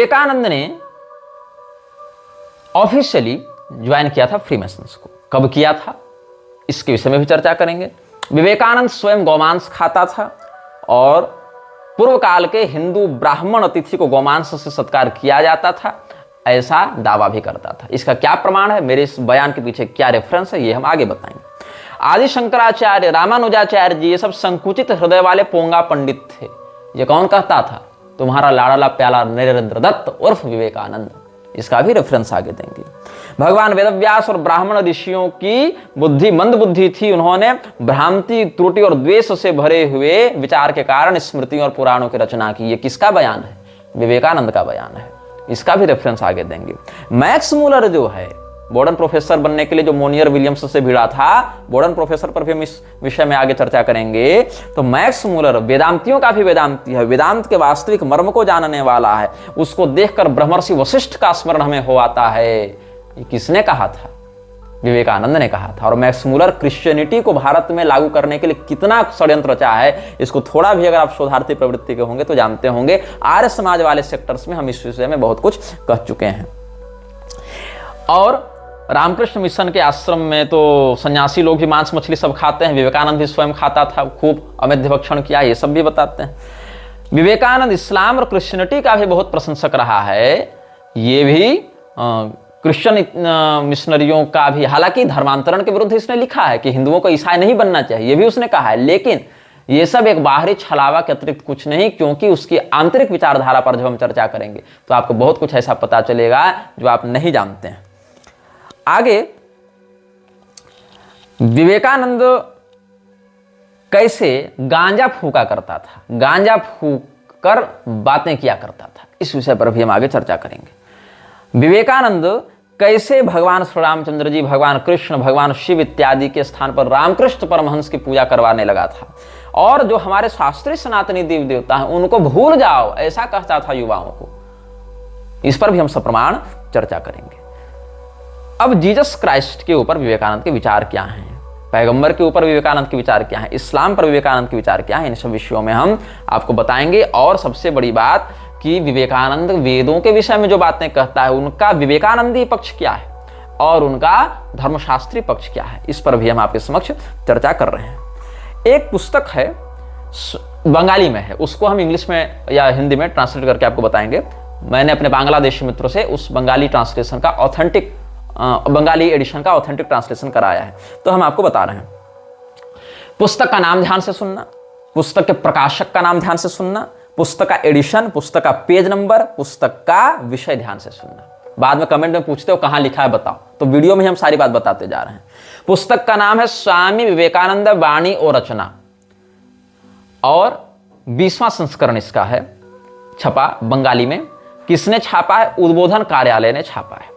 विवेकानंद ने officially join किया था फ्रीमेसन्स को। कब किया था इसके विषय में भी चर्चा करेंगे। विवेकानंद स्वयं गौमांस खाता था और पूर्व काल के हिंदू ब्राह्मण अतिथि को गौमांस से सत्कार किया जाता था, ऐसा दावा भी करता था। इसका क्या प्रमाण है, मेरे इस बयान के पीछे क्या रेफरेंस है, ये हम आगे बताएंगे। आदि शंकराचार्य, रामानुजाचार्य जी, ये सब संकुचित हृदय वाले पोंगा पंडित थे। ये कौन कहता था? तुम्हारा लाडला प्याला नरेंद्र दत्त उर्फ विवेकानंद। इसका भी रेफरेंस आगे देंगे। भगवान वेदव्यास और ब्राह्मण ऋषियों की बुद्धि मंद बुद्धि थी। उन्होंने भ्रांति, त्रुटि और द्वेष से भरे हुए विचार के कारण स्मृतियों और पुराणों की रचना की। ये किसका बयान है? विवेकानंद का बयान है। इसका भी रेफरेंस आगे देंगे। मैक्स मूलर जो है, बोर्डन प्रोफेसर बनने के लिए जो मोनियर विलियम्स से भिड़ा था, बोर्डन प्रोफेसर पर भी हम इस विषय में आगे चर्चा करेंगे। तो मैक्स मूलर वेदांतियों का भी वेदांती है, वेदांत के वास्तविक मर्म को जानने वाला है। उसको देखकर ब्रह्मर्षि वशिष्ठ का स्मरण हमें हो आता है। ये किसने कहा था? विवेकानंद ने कहा था। और मैक्स मूलर क्रिश्चियनिटी को भारत में लागू करने के लिए कितना षड्यंत्र रचा है, इसको थोड़ा भी अगर आप शोधार्थी प्रवृत्ति के होंगे तो जानते होंगे। आर्य समाज वाले सेक्टर्स में हम इस विषय में बहुत कुछ कह चुके हैं। और रामकृष्ण मिशन के आश्रम में तो सन्यासी लोग भी मांस मछली सब खाते हैं। विवेकानंद भी स्वयं खाता था, खूब अमेध्य भक्षण किया, ये सब भी बताते हैं। विवेकानंद इस्लाम और क्रिश्चियनिटी का भी बहुत प्रशंसक रहा है। ये भी क्रिश्चियन मिशनरियों का भी, हालांकि धर्मांतरण के विरुद्ध इसने लिखा है कि हिंदुओं को ईसाई नहीं बनना चाहिए, ये भी उसने कहा है। लेकिन ये सब एक बाहरी छलावा के अतिरिक्त कुछ नहीं, क्योंकि उसकी आंतरिक विचारधारा पर जब हम चर्चा करेंगे तो आपको बहुत कुछ ऐसा पता चलेगा जो आप नहीं जानते हैं। आगे विवेकानंद कैसे गांजा फूका करता था, गांजा फूक कर बातें किया करता था, इस विषय पर भी हम आगे चर्चा करेंगे। विवेकानंद कैसे भगवान श्री रामचंद्र जी, भगवान कृष्ण, भगवान शिव इत्यादि के स्थान पर रामकृष्ण परमहंस की पूजा करवाने लगा था। और जो हमारे शास्त्रीय सनातनी देवी देवता हैं उनको भूल जाओ, ऐसा कहता था युवाओं को। इस पर भी हम सप्रमाण चर्चा करेंगे। अब जीसस क्राइस्ट के ऊपर विवेकानंद के विचार क्या हैं, पैगंबर के ऊपर विवेकानंद के विचार क्या हैं, इस्लाम पर विवेकानंद के विचार क्या हैं, इन सब विषयों में हम आपको बताएंगे। और सबसे बड़ी बात कि विवेकानंद वेदों के विषय में जो बातें कहता है उनका विवेकानंदी पक्ष क्या है और उनका धर्मशास्त्री पक्ष क्या है, इस पर भी हम आपके समक्ष चर्चा कर रहे हैं। एक पुस्तक है, बंगाली में है, उसको हम इंग्लिश में या हिंदी में ट्रांसलेट करके आपको बताएंगे। मैंने अपने बांग्लादेशी मित्रों से उस बंगाली ट्रांसलेशन का ऑथेंटिक, बंगाली एडिशन का ऑथेंटिक ट्रांसलेशन कराया है, तो हम आपको बता रहे हैं। पुस्तक का नाम ध्यान से सुनना, पुस्तक के प्रकाशक का नाम ध्यान से सुनना, पुस्तक का एडिशन, पुस्तक का पेज नंबर, पुस्तक का विषय ध्यान से सुनना। बाद में कमेंट में पूछते हो कहां लिखा है बताओ, तो वीडियो में हम सारी बात बताते जा रहे हैं। पुस्तक का नाम है स्वामी विवेकानंद वाणी और रचना, और 20वां संस्करण इसका है, छपा बंगाली में। किसने छापा है? उद्बोधन कार्यालय ने छापा है।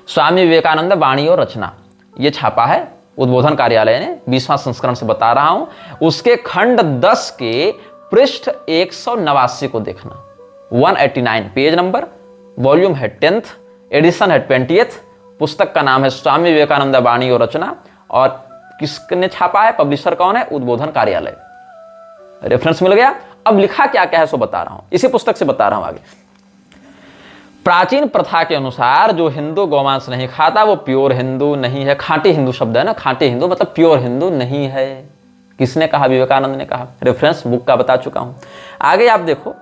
स्वामी विवेकानंद वाणी और रचना ये छापा है उद्बोधन कार्यालय ने, 20वां संस्करण से बता रहा हूं। उसके खंड 10 के पृष्ठ 189 को देखना, 189 पेज नंबर, वॉल्यूम है 10th, एडिशन है 20th। पुस्तक का नाम है स्वामी विवेकानंद वाणी और रचना, और किसने छापा है, पब्लिशर कौन है? उद्बोधन कार्यालय। रेफरेंस मिल गया। अब लिखा क्या क्या है सो बता रहा हूं, इसी पुस्तक से बता रहा हूं आगे। प्राचीन प्रथा के अनुसार जो हिंदू गौमांस नहीं खाता वो प्योर हिंदू नहीं है। खांटी हिंदू शब्द है ना, खांटी हिंदू मतलब प्योर हिंदू नहीं है। किसने कहा? विवेकानंद ने कहा। रेफरेंस बुक का बता चुका हूं। आगे आप देखो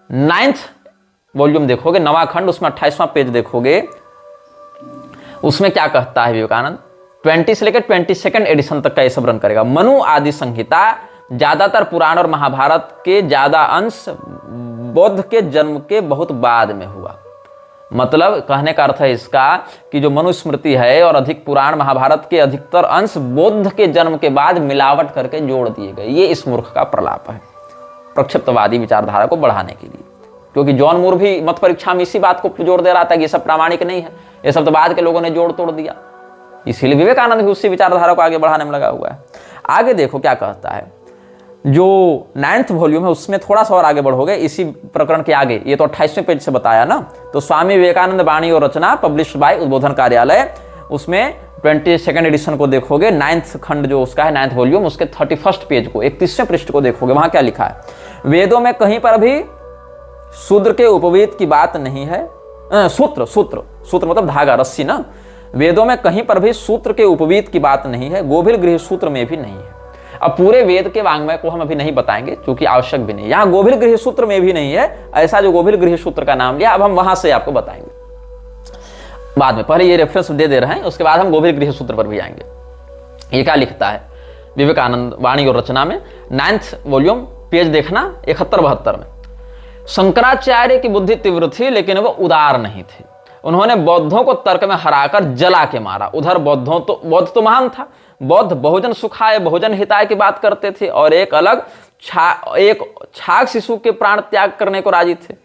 9th वॉल्यूम देखोगे, नवा खंड, उसमें 28वां पेज देखोगे, उसमें क्या कहता है विवेकानंद? 20 से लेकर 22nd एडिशन तक का ये सब रन करेगा। मनु आदि संहिता, ज्यादातर पुराण और महाभारत के ज्यादा अंश बुद्ध के जन्म के बहुत बाद में हुआ। मतलब कहने का अर्थ है इसका कि जो मनुस्मृति है और अधिक पुराण महाभारत के अधिकतर अंश बुद्ध के जन्म के बाद मिलावट करके जोड़ दिए गए। ये इस मूर्ख का प्रलाप है प्रक्षिप्तवादी विचारधारा को बढ़ाने के लिए, क्योंकि जॉन मूर भी मत परीक्षा में इसी बात को जोड़ दे रहा था कि ये सब प्रामाणिक नहीं है, ये सब तो बाद के लोगों ने जोड़ तोड़ दिया। इसीलिए विवेकानंद भी उसी विचारधारा को आगे बढ़ाने में लगा हुआ है। आगे देखो क्या कहता है, जो 9th वॉल्यूम है उसमें थोड़ा सा और आगे बढ़ोगे, इसी प्रकरण के आगे, ये तो 28वें पेज से बताया ना, तो स्वामी विवेकानंद वाणी और रचना पब्लिश्ड बाय उद्बोधन कार्यालय, उसमें 22nd एडिशन को देखोगे, 9th खंड जो उसका है 9th वॉल्यूम, उसके 31st पेज को, 31वें पृष्ठ को देखोगे, वहां क्या लिखा है? वेदों में कहीं पर भी शूद्र के उपवीत की बात नहीं है। सूत्र सूत्र सूत्र मतलब धागा, रस्सी ना। वेदों में कहीं पर भी सूत्र के उपवीत की बात नहीं है, गोभिल गृह सूत्र में भी नहीं है। अब पूरे वेद के वांग्मय को हम अभी नहीं बताएंगे क्योंकि आवश्यक भी नहीं। यहाँ गोभिल गृह सूत्र में भी नहीं है ऐसा जो गोभिल गृह सूत्र का नाम लिया। अब हम वहां से आपको बताएंगे बाद में, पहले ये रेफरेंस दे रहे हैं, उसके बाद हम गोभिल गृह सूत्र पर भी आएंगे। ये क्या लिखता है विवेकानंद वाणी और रचना में, 9th वॉल्यूम, पेज देखना 71-72 में। शंकराचार्य की बुद्धि तीव्र थी लेकिन वो उदार नहीं थी। उन्होंने बौद्धों को तर्क में हराकर जला के मारा। उधर बौद्ध तो महान था। बौद्ध बहुजन सुखाय बहुजन हिताय की बात करते थे और एक छाग शिशु के प्राण त्याग करने को राजी थे।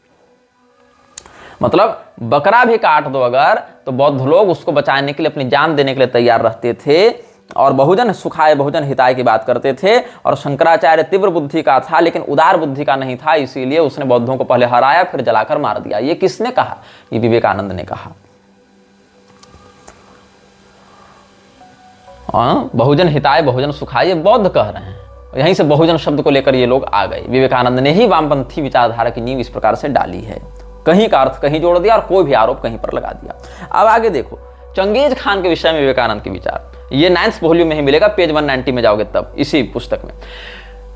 मतलब बकरा भी काट दो अगर, तो बौद्ध लोग उसको बचाने के लिए अपनी जान देने के लिए तैयार रहते थे और बहुजन सुखाय बहुजन हिताय की बात करते थे। और शंकराचार्य तीव्र बुद्धि का था लेकिन उदार बुद्धि का नहीं था, इसीलिए उसने बौद्धों को पहले हराया फिर जलाकर मार दिया। ये किसने कहा? ये विवेकानंद ने कहा। बहुजन हिताय बहुजन सुखाय ये बौद्ध कह रहे हैं, यहीं से बहुजन शब्द को लेकर ये लोग आ गए। विवेकानंद ने ही वामपंथी विचारधारा की नींव इस प्रकार से डाली है। कहीं का अर्थ कहीं जोड़ दिया और कोई भी आरोप कहीं पर लगा दिया। अब आगे देखो चंगेज खान के विषय में विवेकानंद के विचार। ये 9th वॉल्यूम में ही मिलेगा, पेज 190 में जाओगे तब इसी पुस्तक में।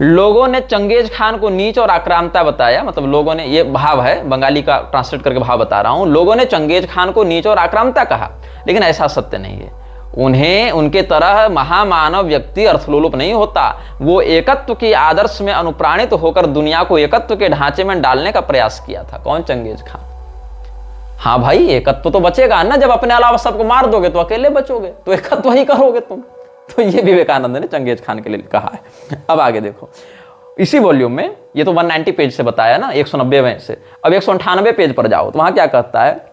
लोगों ने चंगेज खान को नीच और आक्रामकता बताया। मतलब लोगों ने, ये भाव है, बंगाली का ट्रांसलेट करके भाव बता रहा हूं। लोगों ने चंगेज खान को नीच और आक्रामकता कहा लेकिन ऐसा सत्य नहीं है। उन्हें उनके तरह महामानव व्यक्ति अर्थलोलुप नहीं होता। वो एकत्व के आदर्श में अनुप्राणित होकर दुनिया को एकत्व के ढांचे में डालने का प्रयास किया था। कौन? Genghis Khan. हाँ भाई, एकत्व तो बचेगा ना, जब अपने अलावा सबको मार दोगे तो अकेले बचोगे, तो एकत्व ही करोगे तुम। तो ये विवेकानंद ने चंगेज खान के लिए कहा है। अब आगे देखो इसी वॉल्यूम में, ये तो 190 पेज से बताया ना, 190 में से। अब 198 पेज पर जाओ तो वहां क्या कहता है?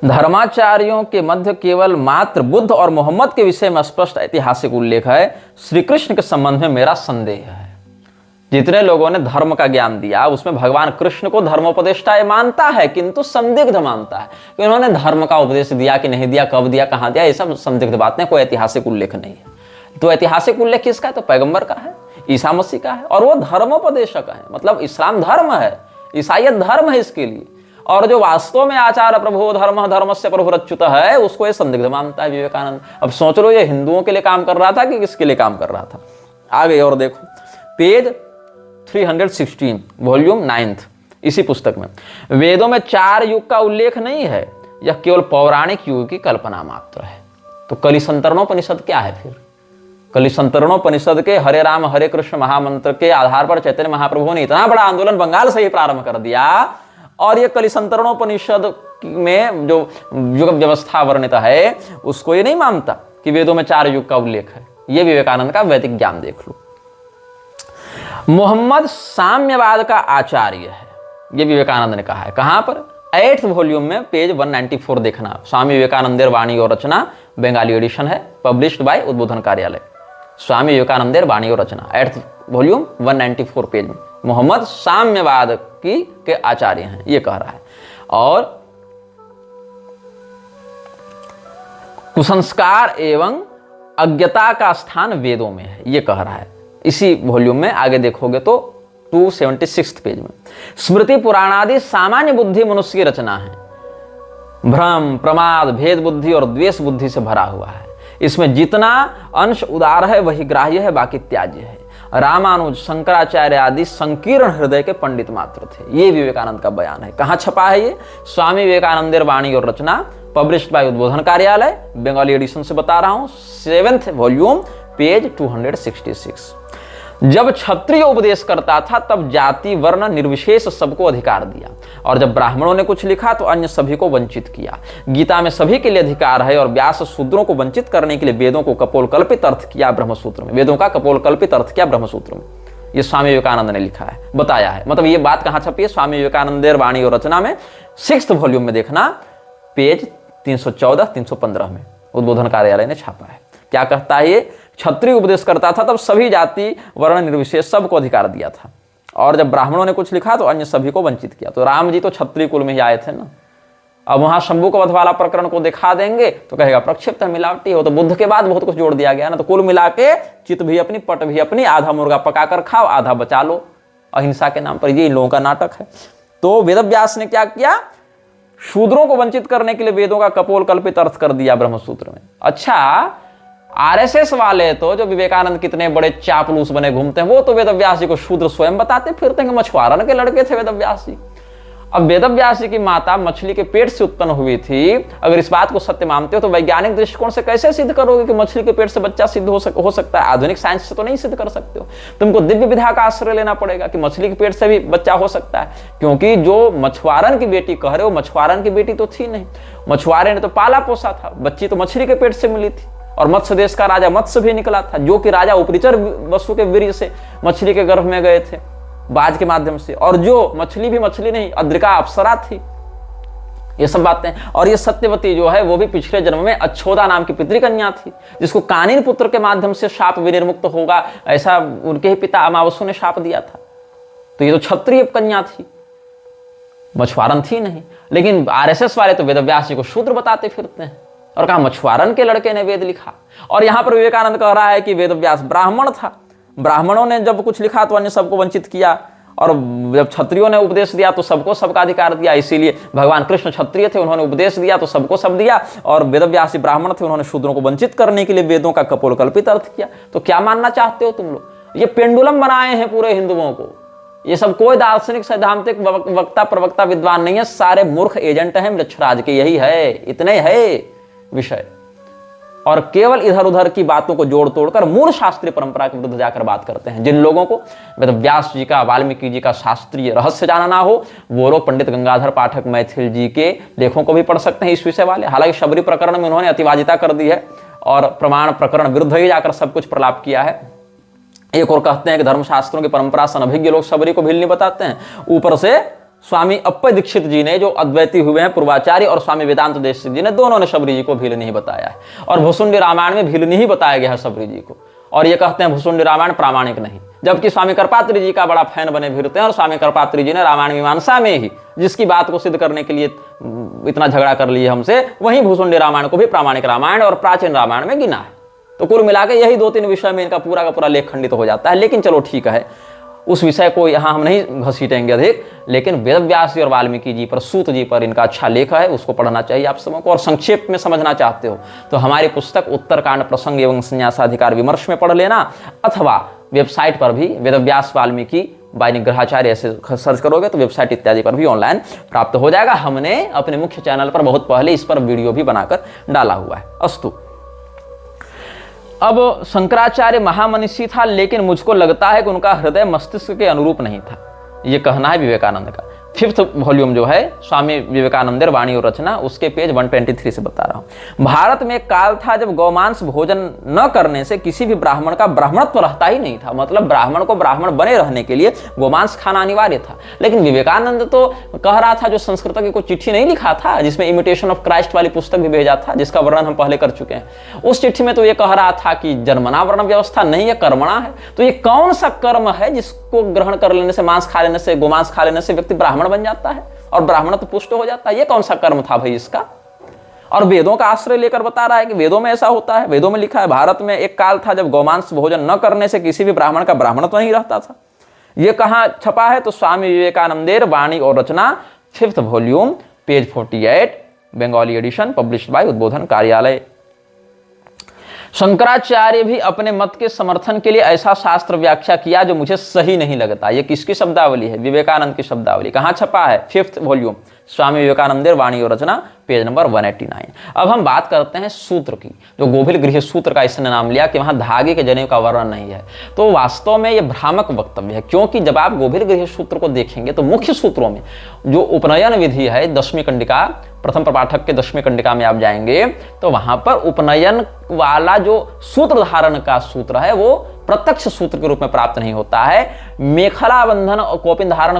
धर्माचार्यों के मध्य केवल मात्र बुद्ध और मोहम्मद के विषय में स्पष्ट ऐतिहासिक उल्लेख है। श्री कृष्ण के संबंध में मेरा संदेह है। जितने लोगों ने धर्म का ज्ञान दिया उसमें भगवान कृष्ण को धर्मोपदेष्टा मानता है किंतु संदिग्ध मानता है कि उन्होंने धर्म का उपदेश दिया कि नहीं दिया, कब दिया, कहां दिया, ये सब संदिग्ध बातें, कोई ऐतिहासिक उल्लेख नहीं है। तो ऐतिहासिक उल्लेख किसका है? तो पैगंबर का है, ईसा मसीह का है, और वो धर्मोपदेशक है। मतलब इस्लाम धर्म है, ईसाइयत धर्म है इसके लिए। और जो वास्तव में आचार प्रभु धर्म धर्मस्य प्रभु रच्युत है उसको ये संदिग्ध मानता है विवेकानंद। अब सोच लो ये हिंदुओं के लिए काम कर रहा था कि किसके लिए काम कर रहा था? आगे और देखो पेज 316 वॉल्यूम 9th इसी पुस्तक में। वेदों में 4 युग का उल्लेख नहीं है, यह केवल पौराणिक युग की कल्पना मात्र है। तो कलिसंतरणोपनिषद क्या है फिर? कलिसंतरणोपनिषद के हरे राम हरे कृष्ण महामंत्र के आधार पर चैतन्य महाप्रभु ने इतना बड़ा आंदोलन बंगाल से ही प्रारंभ कर दिया और ये कलिसंतरणोपनिषद में जो युग व्यवस्था वर्णित है उसको ये नहीं मानता कि वेदों में 4 युग का उल्लेख है। ये विवेकानंद का वैदिक ज्ञान देख लो। मोहम्मद साम्यवाद का आचार्य है, ये विवेकानंद ने कहा है। कहां पर? 8th वॉल्यूम में पेज 194 देखना। स्वामी विवेकानंदेर वाणी और रचना, बंगाली एडिशन है, पब्लिश्ड बाय उद्बोधन कार्यालय। स्वामी विवेकानंदेर वाणी और रचना 8th वॉल्यूम 194 पेज में मोहम्मद साम्यवाद के आचार्य हैं, ये कह रहा है। और कुसंस्कार एवं अज्ञता का स्थान वेदों में है, ये कह रहा है। इसी वॉल्यूम में आगे देखोगे तो 276 पेज में स्मृति पुराणादि सामान्य बुद्धि मनुष्य की रचना है। भ्रम प्रमाद भेद बुद्धि और द्वेष बुद्धि से भरा हुआ है। इसमें जितना अंश उदार है वही ग्राह्य है, बाकी त्याज्य है। रामानुज शंकराचार्य आदि संकीर्ण हृदय के पंडित मात्र थे। ये विवेकानंद का बयान है। कहां छपा है ये? स्वामी विवेकानंदेर वाणी और रचना, पब्लिश्ड बाय उद्बोधन कार्यालय, बंगाली एडिशन से बता रहा हूं, 7th वॉल्यूम पेज 266। जब क्षत्रिय उपदेश करता था तब जाति वर्ण निर्विशेष सबको अधिकार दिया, और जब ब्राह्मणों ने कुछ लिखा तो अन्य सभी को वंचित किया। गीता में सभी के लिए अधिकार है और व्यास शूद्रों को वंचित करने के लिए वेदों को कपोलकल्पित अर्थ किया ब्रह्मसूत्र में। वेदों का कपोलकल्पित अर्थ किया ब्रह्मसूत्र में। ये स्वामी विवेकानंद ने लिखा है, बताया है। मतलब ये बात कहां छपी है? स्वामी विवेकानंदेर वाणी और रचना में 6th वॉल्यूम में देखना, पेज 314-315 में उद्बोधन कार्यालय ने छापा है। क्या कहता है ये? क्षत्रिय उपदेश करता था तब सभी जाति वर्ण निर्विशेष सबको अधिकार दिया था, और जब ब्राह्मणों ने कुछ लिखा तो अन्य सभी को वंचित किया। तो राम जी तो क्षत्रिय कुल में ही आए थे ना। अब वहां शंभू का वध वाला प्रकरण को दिखा देंगे तो कहेगा प्रक्षिप्त मिलावटी हो। तो बुद्ध के बाद बहुत कुछ जोड़ दिया गया ना। तो कुल मिला के चित भी अपनी पट भी अपनी, आधा मुर्गा पकाकर खाओ आधा बचा लो, अहिंसा के नाम पर। ये इन लोगों का नाटक है। तो वेदव्यास ने क्या किया, शूद्रों को वंचित करने के लिए वेदों का कपोल कल्पित अर्थ कर दिया ब्रह्मसूत्र में। अच्छा, आरएसएस वाले तो जो विवेकानंद कितने बड़े चापलूस बने घूमते हैं, वो तो वेदव्यास जी को शूद्र स्वयं बताते फिरते हैं कि मछुआरन के लड़के थे वेदव्यास जी। अब वेदव्यास जी की माता मछली के पेट से उत्पन्न हुई थी, अगर इस बात को सत्य मानते हो तो वैज्ञानिक दृष्टिकोण से कैसे सिद्ध करोगे कि मछली के पेट से बच्चा सिद्ध हो सकता है? आधुनिक साइंस से तो नहीं सिद्ध कर सकते हो, तुमको दिव्य विधा का आश्रय लेना पड़ेगा कि मछली के पेट से भी बच्चा हो सकता है, क्योंकि जो मछुआरन की बेटी कह रहे हो, मछुआरन की बेटी तो थी नहीं, मछुआरे ने तो पाला पोसा था, बच्ची तो मछली के पेट से मिली थी। और मत्स्य देश का राजा मत्स्य भी निकला था, जो कि राजा उपरिचर वसु के वीर्य से मछली के गर्भ में गए थे बाज के माध्यम से, और जो मछली भी मछली नहीं, अद्रिका अप्सरा थी। ये सब बातें, और ये सत्यवती जो है वो भी पिछले जन्म में अच्छोदा नाम की पितृकन्या थी, जिसको कानिन पुत्र के माध्यम से शाप विनिर्मुक्त होगा ऐसा उनके ही पिता अमावसु ने शाप दिया था। तो ये तो क्षत्रिय कन्या थी, मछुआरन थी नहीं। लेकिन आरएसएस वाले तो वेदव्यास जी को शूद्र बताते फिरते हैं और कहा मछुआरन के लड़के ने वेद लिखा। और यहां पर विवेकानंद कह रहा है कि वेदव्यास ब्राह्मण था, ब्राह्मणों ने जब कुछ लिखा तो अन्य सबको वंचित किया, और जब क्षत्रियों ने उपदेश दिया तो सबको सबका अधिकार दिया। इसीलिए भगवान कृष्ण क्षत्रिय थे, उन्होंने उपदेश दिया तो सबको सब दिया, और वेदव्यास ब्राह्मण थे, उन्होंने शूद्रों को वंचित करने के लिए वेदों का कपोल कल्पित अर्थ किया। तो क्या मानना चाहते हो तुम लोग? ये पेंडुलम बनाए हैं पूरे हिंदुओं को। ये सब कोई दार्शनिक सैद्धांतिक वक्ता प्रवक्ता विद्वान नहीं है, सारे मूर्ख एजेंट हैं मृच्छराज के। यही है, इतने है विषय, और केवल इधर उधर की बातों को जोड़ तोड़कर मूल शास्त्रीय परंपरा के विरुद्ध जाकर बात करते हैं। जिन लोगों को वेदव्यास जी का, वाल्मीकि जी का शास्त्रीय रहस्य जानना हो, वो लोग पंडित गंगाधर पाठक मैथिल जी के लेखों को भी पढ़ सकते हैं इस विषय वाले। हालांकि शबरी प्रकरण में उन्होंने अतिवादिता कर दी है और प्रमाण प्रकरण विरुद्ध ही जाकर सब कुछ प्रलाप किया है। एक और कहते हैं कि धर्मशास्त्रों की परंपरा से अनभिज्ञ लोग शबरी को भील नहीं बताते हैं। ऊपर से स्वामी अप्पय दीक्षित जी ने, जो अद्वैती हुए हैं पूर्वाचार्य, और स्वामी वेदांत देशिक जी ने, दोनों ने शबरी जी को भील नहीं बताया है। और भुसुंडी रामायण में भील नहीं बताया गया है शबरी जी को, और ये कहते हैं भुसुंडी रामायण प्रामाणिक नहीं। जबकि स्वामी करपात्री जी का बड़ा फैन बने फिरते हैं, और स्वामी करपात्री जी ने रामायण मीमांसा में ही जिसकी बात को सिद्ध करने के लिए इतना झगड़ा कर लिए हमसे, वहीं भुसुंडी रामायण को भी प्रामाणिक रामायण और प्राचीन रामायण में गिना है। तो कुल मिलाकर यही 2-3 विषय में इनका पूरा का पूरा लेख खंडित हो जाता है। लेकिन चलो ठीक है, उस विषय को यहाँ हम नहीं घसीटेंगे अधिक। लेकिन वेदव्यास जी और वाल्मीकि जी पर, सूत जी पर इनका अच्छा लेख है, उसको पढ़ना चाहिए आप सबको। और संक्षेप में समझना चाहते हो तो हमारी पुस्तक उत्तरकांड प्रसंग एवं संन्यासाधिकार विमर्श में पढ़ लेना, अथवा वेबसाइट पर भी वेदव्यास वाल्मीकि बाय निग्रहाचार्य ऐसे सर्च करोगे तो वेबसाइट इत्यादि पर भी ऑनलाइन प्राप्त हो जाएगा। हमने अपने मुख्य चैनल पर बहुत पहले इस पर वीडियो भी बनाकर डाला हुआ है। अस्तु, अब शंकराचार्य महामनीषी था, लेकिन मुझको लगता है कि उनका हृदय मस्तिष्क के अनुरूप नहीं था, ये कहना है विवेकानंद का। 5th वॉल्यूम जो है स्वामी विवेकानंद वाणी और रचना, उसके पेज 123 से बता रहा हूं। भारत में एक काल था जब गौमांस भोजन न करने से किसी भी ब्राह्मण का ब्राह्मणत्व रहता ही नहीं था। मतलब ब्राह्मण को ब्राह्मण बने रहने के लिए गौमांस खाना अनिवार्य था। लेकिन विवेकानंद तो कह रहा था, जो संस्कृत की कोई चिट्ठी नहीं लिखा था जिसमें इमिटेशन ऑफ क्राइस्ट वाली पुस्तक भी भेजा था, जिसका वर्णन हम पहले कर चुके हैं, उस चिट्ठी में तो ये कह रहा था कि जन्मना वर्ण व्यवस्था नहीं है, कर्मणा है। तो ये कौन सा कर्म है जिसको ग्रहण कर लेने से, मांस खा लेने से, गोमांस खा लेने से व्यक्ति ब्राह्मण बन जाता है और ब्राह्मण तो पुष्ट हो जाता है? ये कौन सा कर्म था भाई इसका? और वेदों का आश्रय लेकर बता रहा है कि वेदों में ऐसा होता है। वेदों में लिखा है, भारत में एक काल था जब गौमांस भोजन न करने से किसी भी ब्राह्मण का ब्राह्मणत्व नहीं रहता था। ये कहां छपा है? तो स्वामी विवेकानंदेर वाणी और रचना, 5th volume, page 48, Bengali edition, published by Udbodhan Karyalaya. Shankaracharya भी अपने मत के समर्थन के लिए ऐसा शास्त्र व्याख्या किया जो मुझे सही नहीं लगता। ये किसकी शब्दावली है? विवेकानंद की शब्दावली। कहां छपा है? 5th वॉल्यूम, स्वामी विवेकानंदेर वाणी और रचना, पेज नंबर 189। अब हम बात करते हैं सूत्र की, जो गोभिल गृह सूत्र का इसने नाम लिया कि वहां धागे के जनेऊ का वर्णन नहीं है। तो वास्तव में यह भ्रामक वक्तव्य है, क्योंकि जब आप गोभिल गृह सूत्र को देखेंगे तो मुख्य सूत्रों में जो उपनयन विधि है, 10वीं कंडिका, प्रथम प्रपाठक के 10वीं कंडिका में आप जाएंगे तो वहां पर उपनयन वाला जो सूत्र धारण का सूत्र है वो प्रत्यक्ष सूत्र के रूप में प्राप्त नहीं होता है। मेखला बंधन और कौपिन धारण,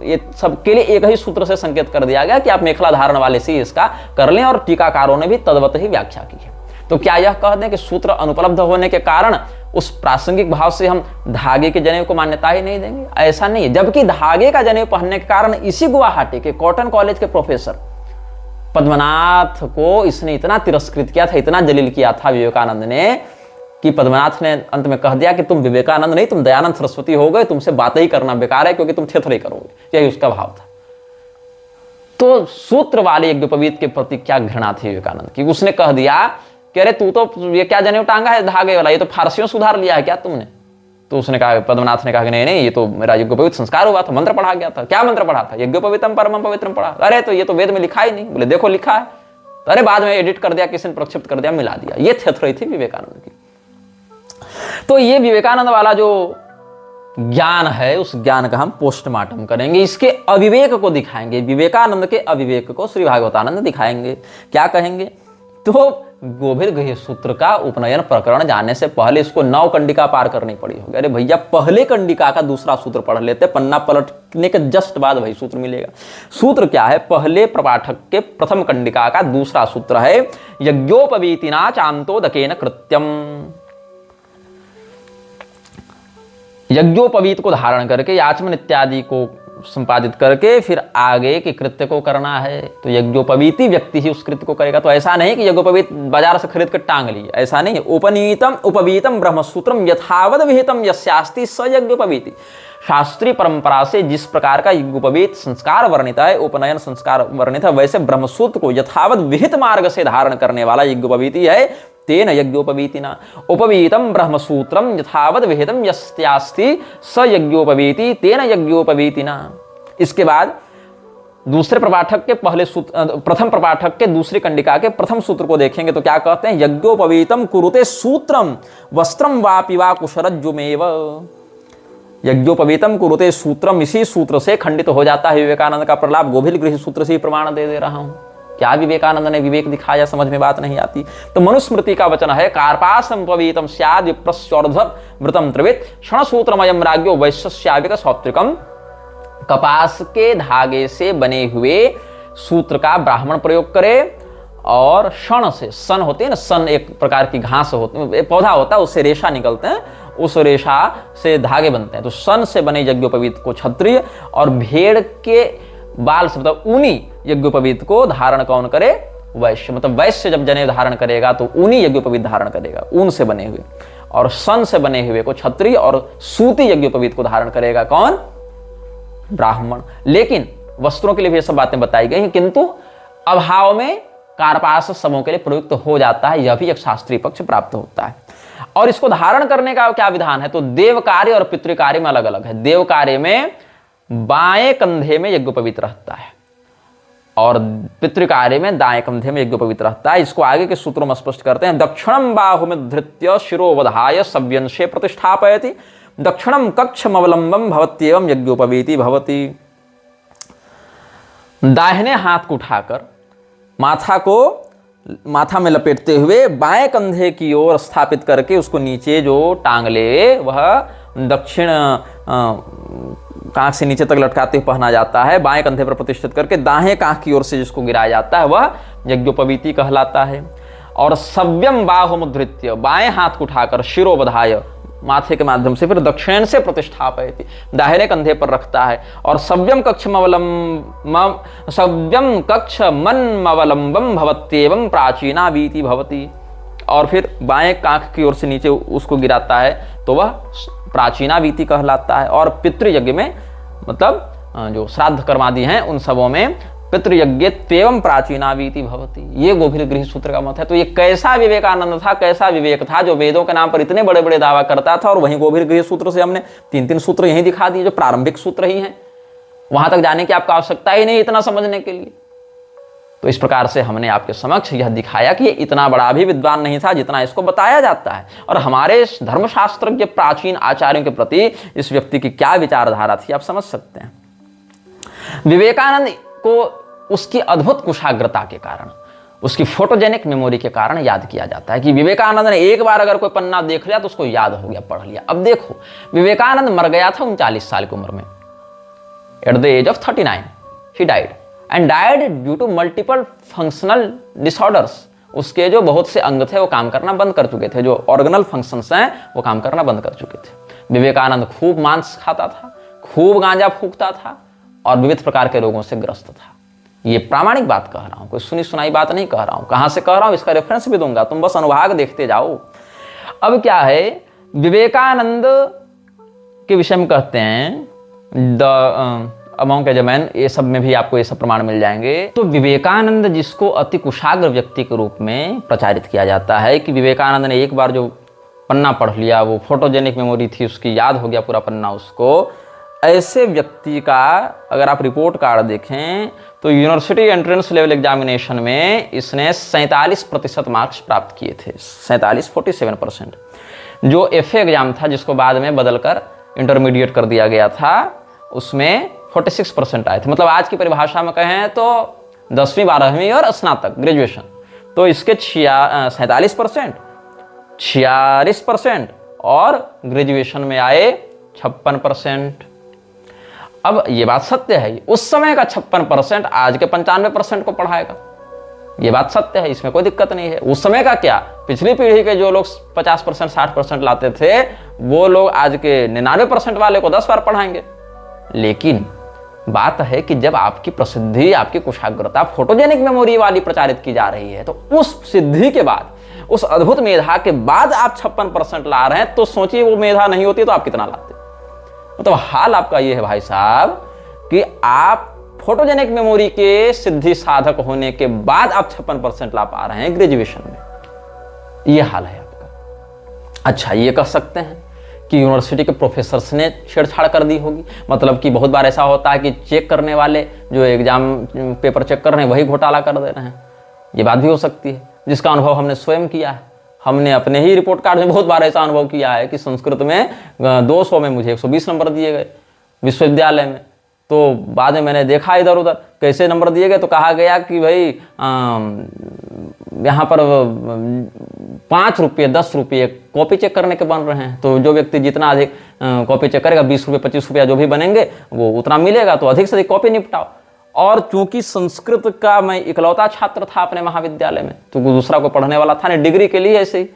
ये सब के लिए एक ही सूत्र से संकेत कर दिया गया कि आप मेखला धारण वाले से इसका कर लें, और टीकाकारों ने भी तद्वत ही व्याख्या की है। तो क्या यह कह दें कि सूत्र अनुपलब्ध होने के कारण उस प्रासंगिक भाव से हम धागे के जनेऊ को मान्यता ही नहीं देंगे? ऐसा नहीं है। जबकि धागे का जनेऊ पहनने के कारण इसी गुवाहाटी के कॉटन कॉलेज के प्रोफेसर पद्मनाथ को इसने इतना तिरस्कृत किया था, इतना जलील किया था विवेकानंद ने, कि पद्मनाथ ने अंत में कह दिया कि तुम विवेकानंद नहीं, तुम दयानंद सरस्वती हो गए, तुमसे बातें ही करना बेकार है, क्योंकि तुम थेथरे करोगे। यही उसका भाव था। तो सूत्र वाले यज्ञोपवीत के प्रति क्या घृणा थी विवेकानंद की, उसने कह दिया कि अरे तू तो ये क्या जनेऊ टांगा है धागे वाला, ये तो फारसियों सुधार लिया है क्या तुमने। तो उसने कहा, पद्मनाथ ने कहा कि नहीं नहीं, ये तो मेरा यज्ञोपवीत संस्कार हुआ था, मंत्र पढ़ा गया था। क्या मंत्र पढ़ा था? यज्ञोपवीतम परमम पवित्रम पढ़ा। अरे तो ये तो वेद में लिखा ही नहीं। बोले देखो लिखा है। तो अरे बाद में एडिट कर दिया, किसी ने प्रक्षिप्त कर दिया, मिला दिया। ये थ्योरी थी विवेकानंद की। तो ये विवेकानंद वाला जो ज्ञान है, उस ज्ञान का हम पोस्टमार्टम करेंगे, इसके अविवेक को दिखाएंगे, विवेकानंद के अविवेक को श्री भागवतानंद दिखाएंगे। क्या कहेंगे? तो गोभिर्गृह सूत्र का उपनयन प्रकरण जाने से पहले इसको 9 कंडिका पार करनी पड़ी होगी। अरे भैया पहले कंडिका का दूसरा सूत्र पढ़ लेते, पन्ना पलटने के जस्ट बाद वही सूत्र मिलेगा। सूत्र क्या है? पहले प्रपाठक के प्रथम कंडिका का दूसरा सूत्र है, यज्ञोपवीतिना चांतोदकेन कृत्यम। यज्ञोपवीत को धारण करके, आचमन इत्यादि को संपादित करके फिर आगे के कृत्य को करना है। तो यज्ञोपवीति व्यक्ति ही उस कृत्य को करेगा। तो ऐसा नहीं कि यज्ञोपवीत बाजार से खरीद कर टांग लिए, ऐसा नहीं है। उपनीतम उपवीतम ब्रह्मसूत्रम यथावद विहितम यस्यास्ति स यज्ञोपवीति। शास्त्रीय परंपरा से जिस प्रकार का यज्ञोपवीत संस्कार वर्णित है, उपनयन संस्कार वर्णित है, वैसे ब्रह्मसूत्र को यथावद विहित मार्ग से धारण करने वाला यज्ञोपवीति है। तेन यज्ञोपवीतिना उपवीतम ब्रह्मसूत्रम यथावद विहितम यस्यास्ति स यज्ञोपवीति तेन यज्ञोपवीतिना। इसके बाद दूसरे प्रपाठक के पहले सूत्र, प्रथम प्रपाठक के दूसरी कंडिका के प्रथम सूत्र को देखेंगे तो क्या कहते हैं? यज्ञोपवीतम कुरुते सूत्रम वस्त्रम वापि वा कुशरज्जुमेव। यज्ञोपवीतम कुरुते सूत्रम, इसी सूत्र से खंडित हो जाता है विवेकानंद का प्रलाप। गोभिर्गृह सूत्र से ही प्रमाण दे रहा हूं। क्या विवेकानंद ने विवेक दिखाया? समझ में बात नहीं आती। तो मनुस्मृति का वचन है, कार्पासम पवीतम स्याद् विप्रस्योर्ध्वमृतम त्रिवित क्षणसूत्रमयम राज्ञो वैश्यस्याविक सौत्रिकम। कपास के धागे से बने हुए सूत्र का ब्राह्मण प्रयोग करे और शन से, सन होते हैं ना, सन एक प्रकार की घास होती, पौधा होता है, उससे रेशा निकलते हैं, उस रेशा से धागे बनते हैं। तो सन से बने यज्ञोपवीत को क्षत्रिय और भेड़ के बाल से, मतलब ऊनी यज्ञोपवीत को धारण कौन करे? वैश्य। मतलब वैश्य जब जनेऊ धारण करेगा तो ऊनी यज्ञोपवीत धारण करेगा, ऊन से बने हुए। और सन से बने हुए को क्षत्रिय और सूती यज्ञोपवीत को धारण करेगा कौन? ब्राह्मण। लेकिन वस्त्रों के लिए भी ये सब बातें बताई गई हैं, किंतु अभाव में कार्पास समूह के लिए प्रयुक्त हो जाता है। यह भी एक शास्त्रीय पक्ष प्राप्त होता है। और इसको धारण करने का क्या विधान है? तो देव कार्य और पितृ कार्य में अलग अलग है। देव कार्य में बाएं कंधे में यज्ञोपवीत रहता है और पितृ कार्य में दाएं कंधे में यज्ञोपवीत रहता है। इसको आगे के सूत्रों में स्पष्ट करते हैं। दक्षिणम बाहुमें धृत्य शिरोवधाय सव्यंशे प्रतिष्ठापयति दक्षिणम कक्षमवलंबम भवत्येवं यज्ञोपवीति भवति। दाहिने हाथ को उठाकर माथा में लपेटते हुए बाएं कंधे की ओर स्थापित करके उसको नीचे जो टांग ले, वह दक्षिण कांख से नीचे तक लटकाते हुए पहना जाता है। बाएं कंधे पर प्रतिष्ठित करके दाएं कांख की ओर से जिसको गिराया जाता है वह यज्ञोपवीति कहलाता है। और सव्यम बाहुमुद्धृत्य, बाएं हाथ को उठाकर शिरोवधाय, माथे के माध्यम से फिर दक्षिण से प्रतिष्ठापयति, दाहिने कंधे पर रखता है। और सव्यम कक्षमन्मवलंबम भवत्येवं प्राचीनावीति भवति। और फिर बाएं कांख की ओर से नीचे उसको गिराता है तो वह प्राचीनावीति कहलाता है। और पितृयज्ञ में, मतलब जो श्राद्ध कर्मादि हैं उन सबों में पितृयज्ञ त्वेवं प्राचीनावीति भवति। ये गोभिर्गृह सूत्र का मत है। तो ये कैसा विवेकानंद था, कैसा विवेक था जो वेदों के नाम पर इतने बड़े बड़े दावा करता था। और वहीं गोभिर्गृह सूत्र से हमने 3-3 सूत्र यही दिखा दिए जो प्रारंभिक सूत्र ही हैं। वहां तक जाने की आपको आवश्यकता ही नहीं इतना समझने के लिए। तो इस प्रकार से हमने आपके समक्ष यह दिखाया कि ये इतना बड़ा भी विद्वान नहीं था जितना इसको बताया जाता है। और हमारे धर्मशास्त्र के प्राचीन आचार्यों के प्रति इस व्यक्ति की क्या विचारधारा थी आप समझ सकते हैं। विवेकानंद को उसकी अद्भुत कुशाग्रता के कारण, उसकी फोटोजेनिक मेमोरी के कारण याद किया जाता है कि विवेकानंद ने एक बार अगर कोई पन्ना देख लिया तो उसको याद हो गया, पढ़ लिया। अब देखो, विवेकानंद मर गया था 39 साल की उम्र में। At the age of 39 he died and died due to multiple functional disorders. उसके जो बहुत से अंग थे वो काम करना बंद कर चुके थे, जो ऑर्गनल फंक्शंस हैं वो काम करना बंद कर चुके थे। विवेकानंद खूब मांस खाता था, खूब गांजा फूकता था और विविध प्रकार के रोगों से ग्रस्त था। ये प्रामाणिक बात कह रहा हूं, कोई सुनी सुनाई बात नहीं कह रहा हूं। कहां से कह रहा हूं इसका रेफरेंस भी दूंगा, तुम बस अनुभाग देखते जाओ। अब क्या है, विवेकानंद के विषय में कहते हैं अमोंग एजमैन, ये सब में भी आपको ये सब प्रमाण मिल जाएंगे। तो विवेकानंद, जिसको अति कुशाग्र व्यक्ति के रूप में प्रचारित किया जाता है कि विवेकानंद ने एक बार जो पन्ना पढ़ लिया, वो फोटोजेनिक मेमोरी थी उसकी, याद हो गया पूरा पन्ना उसको, ऐसे व्यक्ति का अगर आप रिपोर्ट कार्ड देखें तो यूनिवर्सिटी एंट्रेंस लेवल एग्जामिनेशन में इसने 47% मार्क्स प्राप्त किए थे। 47% जो FA एग्जाम था, जिसको बाद में बदलकर इंटरमीडिएट कर दिया गया था, उसमें 46% आए थे। मतलब आज की परिभाषा में कहें तो 10वीं 12वीं और स्नातक ग्रेजुएशन, तो इसके 47%, 46% और ग्रेजुएशन में आए 56%। अब ये बात सत्य है, उस समय का 56% आज के 95% को पढ़ाएगा, ये बात सत्य है, इसमें कोई दिक्कत नहीं है। उस समय का क्या, पिछली पीढ़ी के जो लोग 50% 60% लाते थे, वो लोग आज के 99% वाले को 10 बार पढ़ाएंगे। लेकिन बात है कि जब आपकी प्रसिद्धि, आपकी कुशाग्रता फोटोजेनिक मेमोरी वाली प्रचारित की जा रही है, तो उस सिद्धि के बाद, उस अद्भुत मेधा के बाद आप 56% ला रहे हैं, तो सोचिए वो मेधा नहीं होती तो आप कितना लाते। मतलब हाल आपका ये है भाई साहब कि आप फोटोजेनिक मेमोरी के सिद्धि साधक होने के बाद आप 56% ला पा रहे हैं ग्रेजुएशन में, ये हाल है आपका। अच्छा, ये कह सकते हैं कि यूनिवर्सिटी के प्रोफेसर्स ने छेड़छाड़ कर दी होगी, मतलब कि बहुत बार ऐसा होता है कि चेक करने वाले, जो एग्जाम पेपर चेक कर रहे हैं, वही घोटाला कर दे रहे हैं, ये बात भी हो सकती है, जिसका अनुभव हमने स्वयं किया है। हमने अपने ही रिपोर्ट कार्ड में बहुत बार ऐसा अनुभव किया है कि संस्कृत में 200 में मुझे 120 नंबर दिए गए विश्वविद्यालय में। तो बाद में मैंने देखा इधर उधर कैसे नंबर दिए गए, तो कहा गया कि भाई यहाँ पर 5 रुपये 10 रुपये कॉपी चेक करने के बन रहे हैं, तो जो व्यक्ति जितना अधिक कॉपी चेक करेगा, 20 रुपये 25 रुपया जो भी बनेंगे वो उतना मिलेगा, तो अधिक से अधिक कॉपी निपटाओ। और चूंकि संस्कृत का मैं इकलौता छात्र था अपने महाविद्यालय में, तो दूसरा कोई पढ़ने वाला था नहीं, डिग्री के लिए ऐसे ही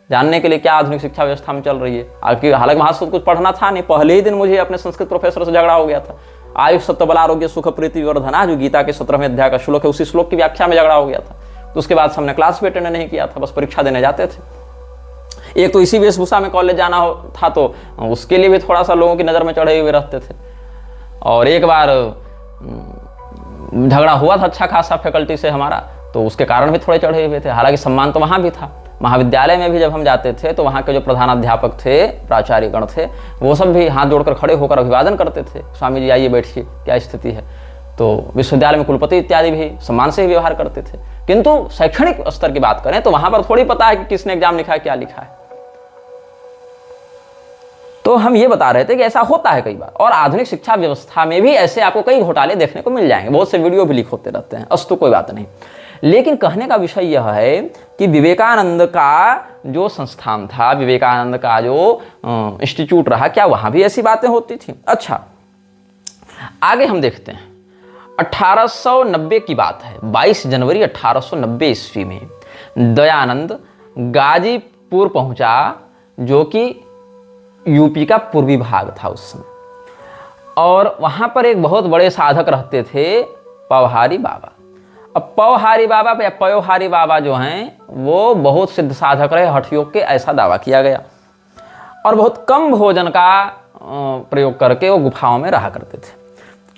जानने के लिए क्या आधुनिक शिक्षा व्यवस्था में चल रही है। हालांकि वहां से कुछ पढ़ना था नहीं, पहले ही दिन मुझे अपने संस्कृत प्रोफेसर से झगड़ा हो गया था। आयु सत्य बल आरोग्य सुख प्रीति वर्धना, जो गीता के 17वें अध्याय का श्लोक है, उसी श्लोक की व्याख्या में झगड़ा हो गया था। तो उसके बाद हमने क्लास भी अटेंड नहीं किया था, बस परीक्षा देने जाते थे। एक तो इसी वेशभूषा में कॉलेज जाना था, तो उसके लिए भी थोड़ा सा लोगों की नज़र में चढ़े हुए रहते थे। और एक बार झगड़ा हुआ था अच्छा खासा फैकल्टी से हमारा, तो उसके कारण भी थोड़े चढ़े हुए थे। हालांकि सम्मान तो वहाँ भी था, महाविद्यालय में भी जब हम जाते थे तो वहाँ के जो प्रधानाध्यापक थे, प्राचार्य गण थे, वो सब भी हाथ जोड़कर खड़े होकर अभिवादन करते थे, स्वामी जी आइए बैठिए, क्या स्थिति है। तो विश्वविद्यालय में कुलपति इत्यादि भी सम्मान से ही व्यवहार करते थे। किंतु शैक्षणिक स्तर की बात करें तो वहाँ पर थोड़ी पता है कि किसने एग्जाम लिखा है, क्या लिखा है। तो हम ये बता रहे थे कि ऐसा होता है कई बार, और आधुनिक शिक्षा व्यवस्था में भी ऐसे आपको कई घोटाले देखने को मिल जाएंगे, बहुत से वीडियो भी लीक होते रहते हैं, अस्तु कोई बात नहीं। लेकिन कहने का विषय यह है कि विवेकानंद का जो संस्थान था, विवेकानंद का जो इंस्टीट्यूट रहा, क्या वहां भी ऐसी बातें होती थी? अच्छा, आगे हम देखते हैं। 1890 की बात है, 22 जनवरी 1890 ईस्वी में दयानंद गाजीपुर पहुंचा, जो कि यूपी का पूर्वी भाग था उस समय, और वहां पर एक बहुत बड़े साधक रहते थे, पवहारी बाबा। अब पवहारी बाबा या पयोहारी बाबा जो हैं, वो बहुत सिद्ध साधक रहे, हठ योग के, ऐसा दावा किया गया, और बहुत कम भोजन का प्रयोग करके वो गुफाओं में रहा करते थे।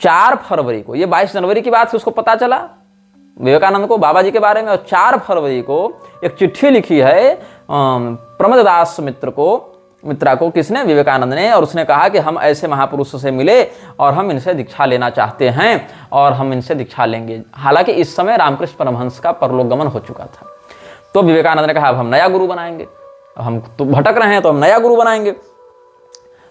4 फरवरी को, ये 22 जनवरी की बात से उसको पता चला विवेकानंद को बाबा जी के बारे में, और 4 फरवरी को एक चिट्ठी लिखी है प्रमददास मित्रा को, किसने? विवेकानंद ने। और उसने कहा कि हम ऐसे महापुरुषों से मिले और हम इनसे दीक्षा लेना चाहते हैं, और हम इनसे दीक्षा लेंगे। हालांकि इस समय रामकृष्ण परमहंस का परलोक गमन हो चुका था। तो विवेकानंद ने कहा अब हम नया गुरु बनाएंगे, हम तो भटक रहे हैं, तो हम नया गुरु बनाएंगे।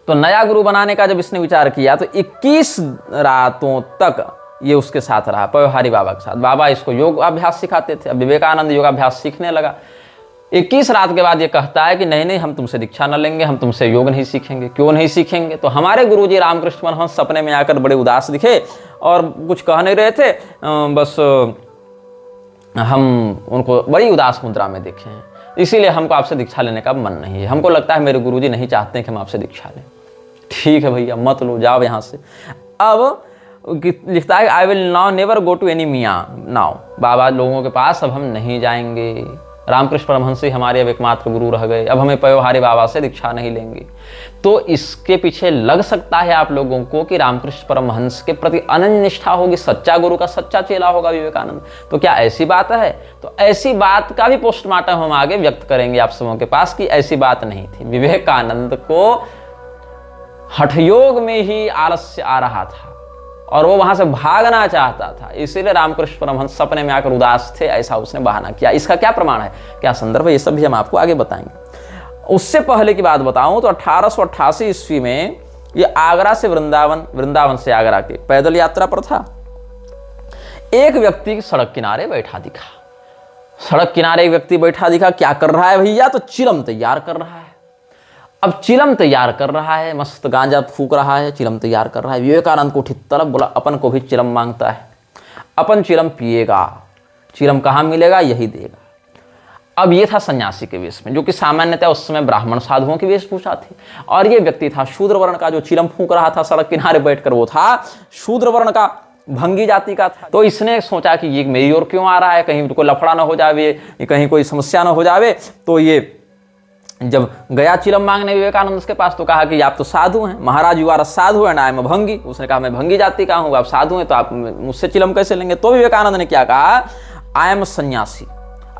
तो नया गुरु बनाने का जब इसने विचार किया तो 21 रातों तक ये उसके साथ रहा, पयोहारी बाबा के साथ। बाबा इसको योग अभ्यास सिखाते थे। अब विवेकानंद योगाभ्यास सीखने लगा। 21 रात के बाद ये कहता है कि नहीं नहीं, हम तुमसे दीक्षा न लेंगे, हम तुमसे योग नहीं सीखेंगे। क्यों नहीं सीखेंगे? तो हमारे गुरुजी रामकृष्ण परमहंस सपने में आकर बड़े उदास दिखे और कुछ कह नहीं रहे थे, बस हम उनको बड़ी उदास मुद्रा में देखे हैं, इसीलिए हमको आपसे दीक्षा लेने का मन नहीं है। हमको लगता है मेरे गुरुजी नहीं चाहते हैं कि हम आपसे दीक्षा लें। ठीक है भैया, मत लो, जाओ यहाँ से। अब लिखता है I will now never go to any मियाँ नाउ, बाबा लोगों के पास अब हम नहीं जाएंगे, रामकृष्ण परमहंस ही हमारे अब एकमात्र गुरु रह गए, अब हमें पयोहारी बाबा से दीक्षा नहीं लेंगे। तो इसके पीछे लग सकता है आप लोगों को कि रामकृष्ण परमहंस के प्रति अनन्य निष्ठा होगी, सच्चा गुरु का सच्चा चेला होगा विवेकानंद। तो क्या ऐसी बात है? तो ऐसी बात का भी पोस्टमार्टम हम आगे व्यक्त करेंगे आप सबों के पास कि ऐसी बात नहीं थी। विवेकानंद को हठयोग में ही आलस्य आ रहा था और वो वहां से भागना चाहता था, इसीलिए रामकृष्ण परमहंस सपने में आकर उदास थे, ऐसा उसने बहाना किया। इसका क्या प्रमाण है, क्या संदर्भ है, ये सब भी हम आपको आगे बताएंगे। उससे पहले की बात बताऊं तो 1888 ईस्वी में ये आगरा से वृंदावन से आगरा के पैदल यात्रा पर था। एक व्यक्ति सड़क किनारे बैठा दिखा। सड़क किनारे एक व्यक्ति बैठा दिखा, क्या कर रहा है भैया? तो चिलम तैयार कर रहा है। अब चिलम तैयार कर रहा है, मस्त गांजा फूक रहा है, चिलम तैयार कर रहा है। विवेकानंद को उठी तलब, बोला अपन को भी चिलम मांगता है, अपन चिलम पिएगा, चिलम कहाँ मिलेगा, यही देगा। अब ये था सन्यासी के वेश में, जो कि सामान्यतः उस समय ब्राह्मण साधुओं की वेशभूषा थी, और ये व्यक्ति था शूद्र वर्ण का, जो चिलम फूक रहा था सड़क किनारे बैठकर, वो था शूद्र वर्ण का, भंगी जाति का था। तो इसने सोचा कि ये मेरी ओर क्यों आ रहा है, कहीं कोई लफड़ा ना हो जावे, कहीं कोई समस्या ना हो जावे। तो ये जब गया चिलम मांगने विवेकानंद के पास, तो कहा कि आप तो साधु हैं, महाराज यू आर साधु है ना, आई एम भंगी। उसने कहा मैं भंगी जाति का हूँ, आप साधु हैं तो आप मुझसे चिलम कैसे लेंगे? तो विवेकानंद ने क्या कहा, I am sanyasi,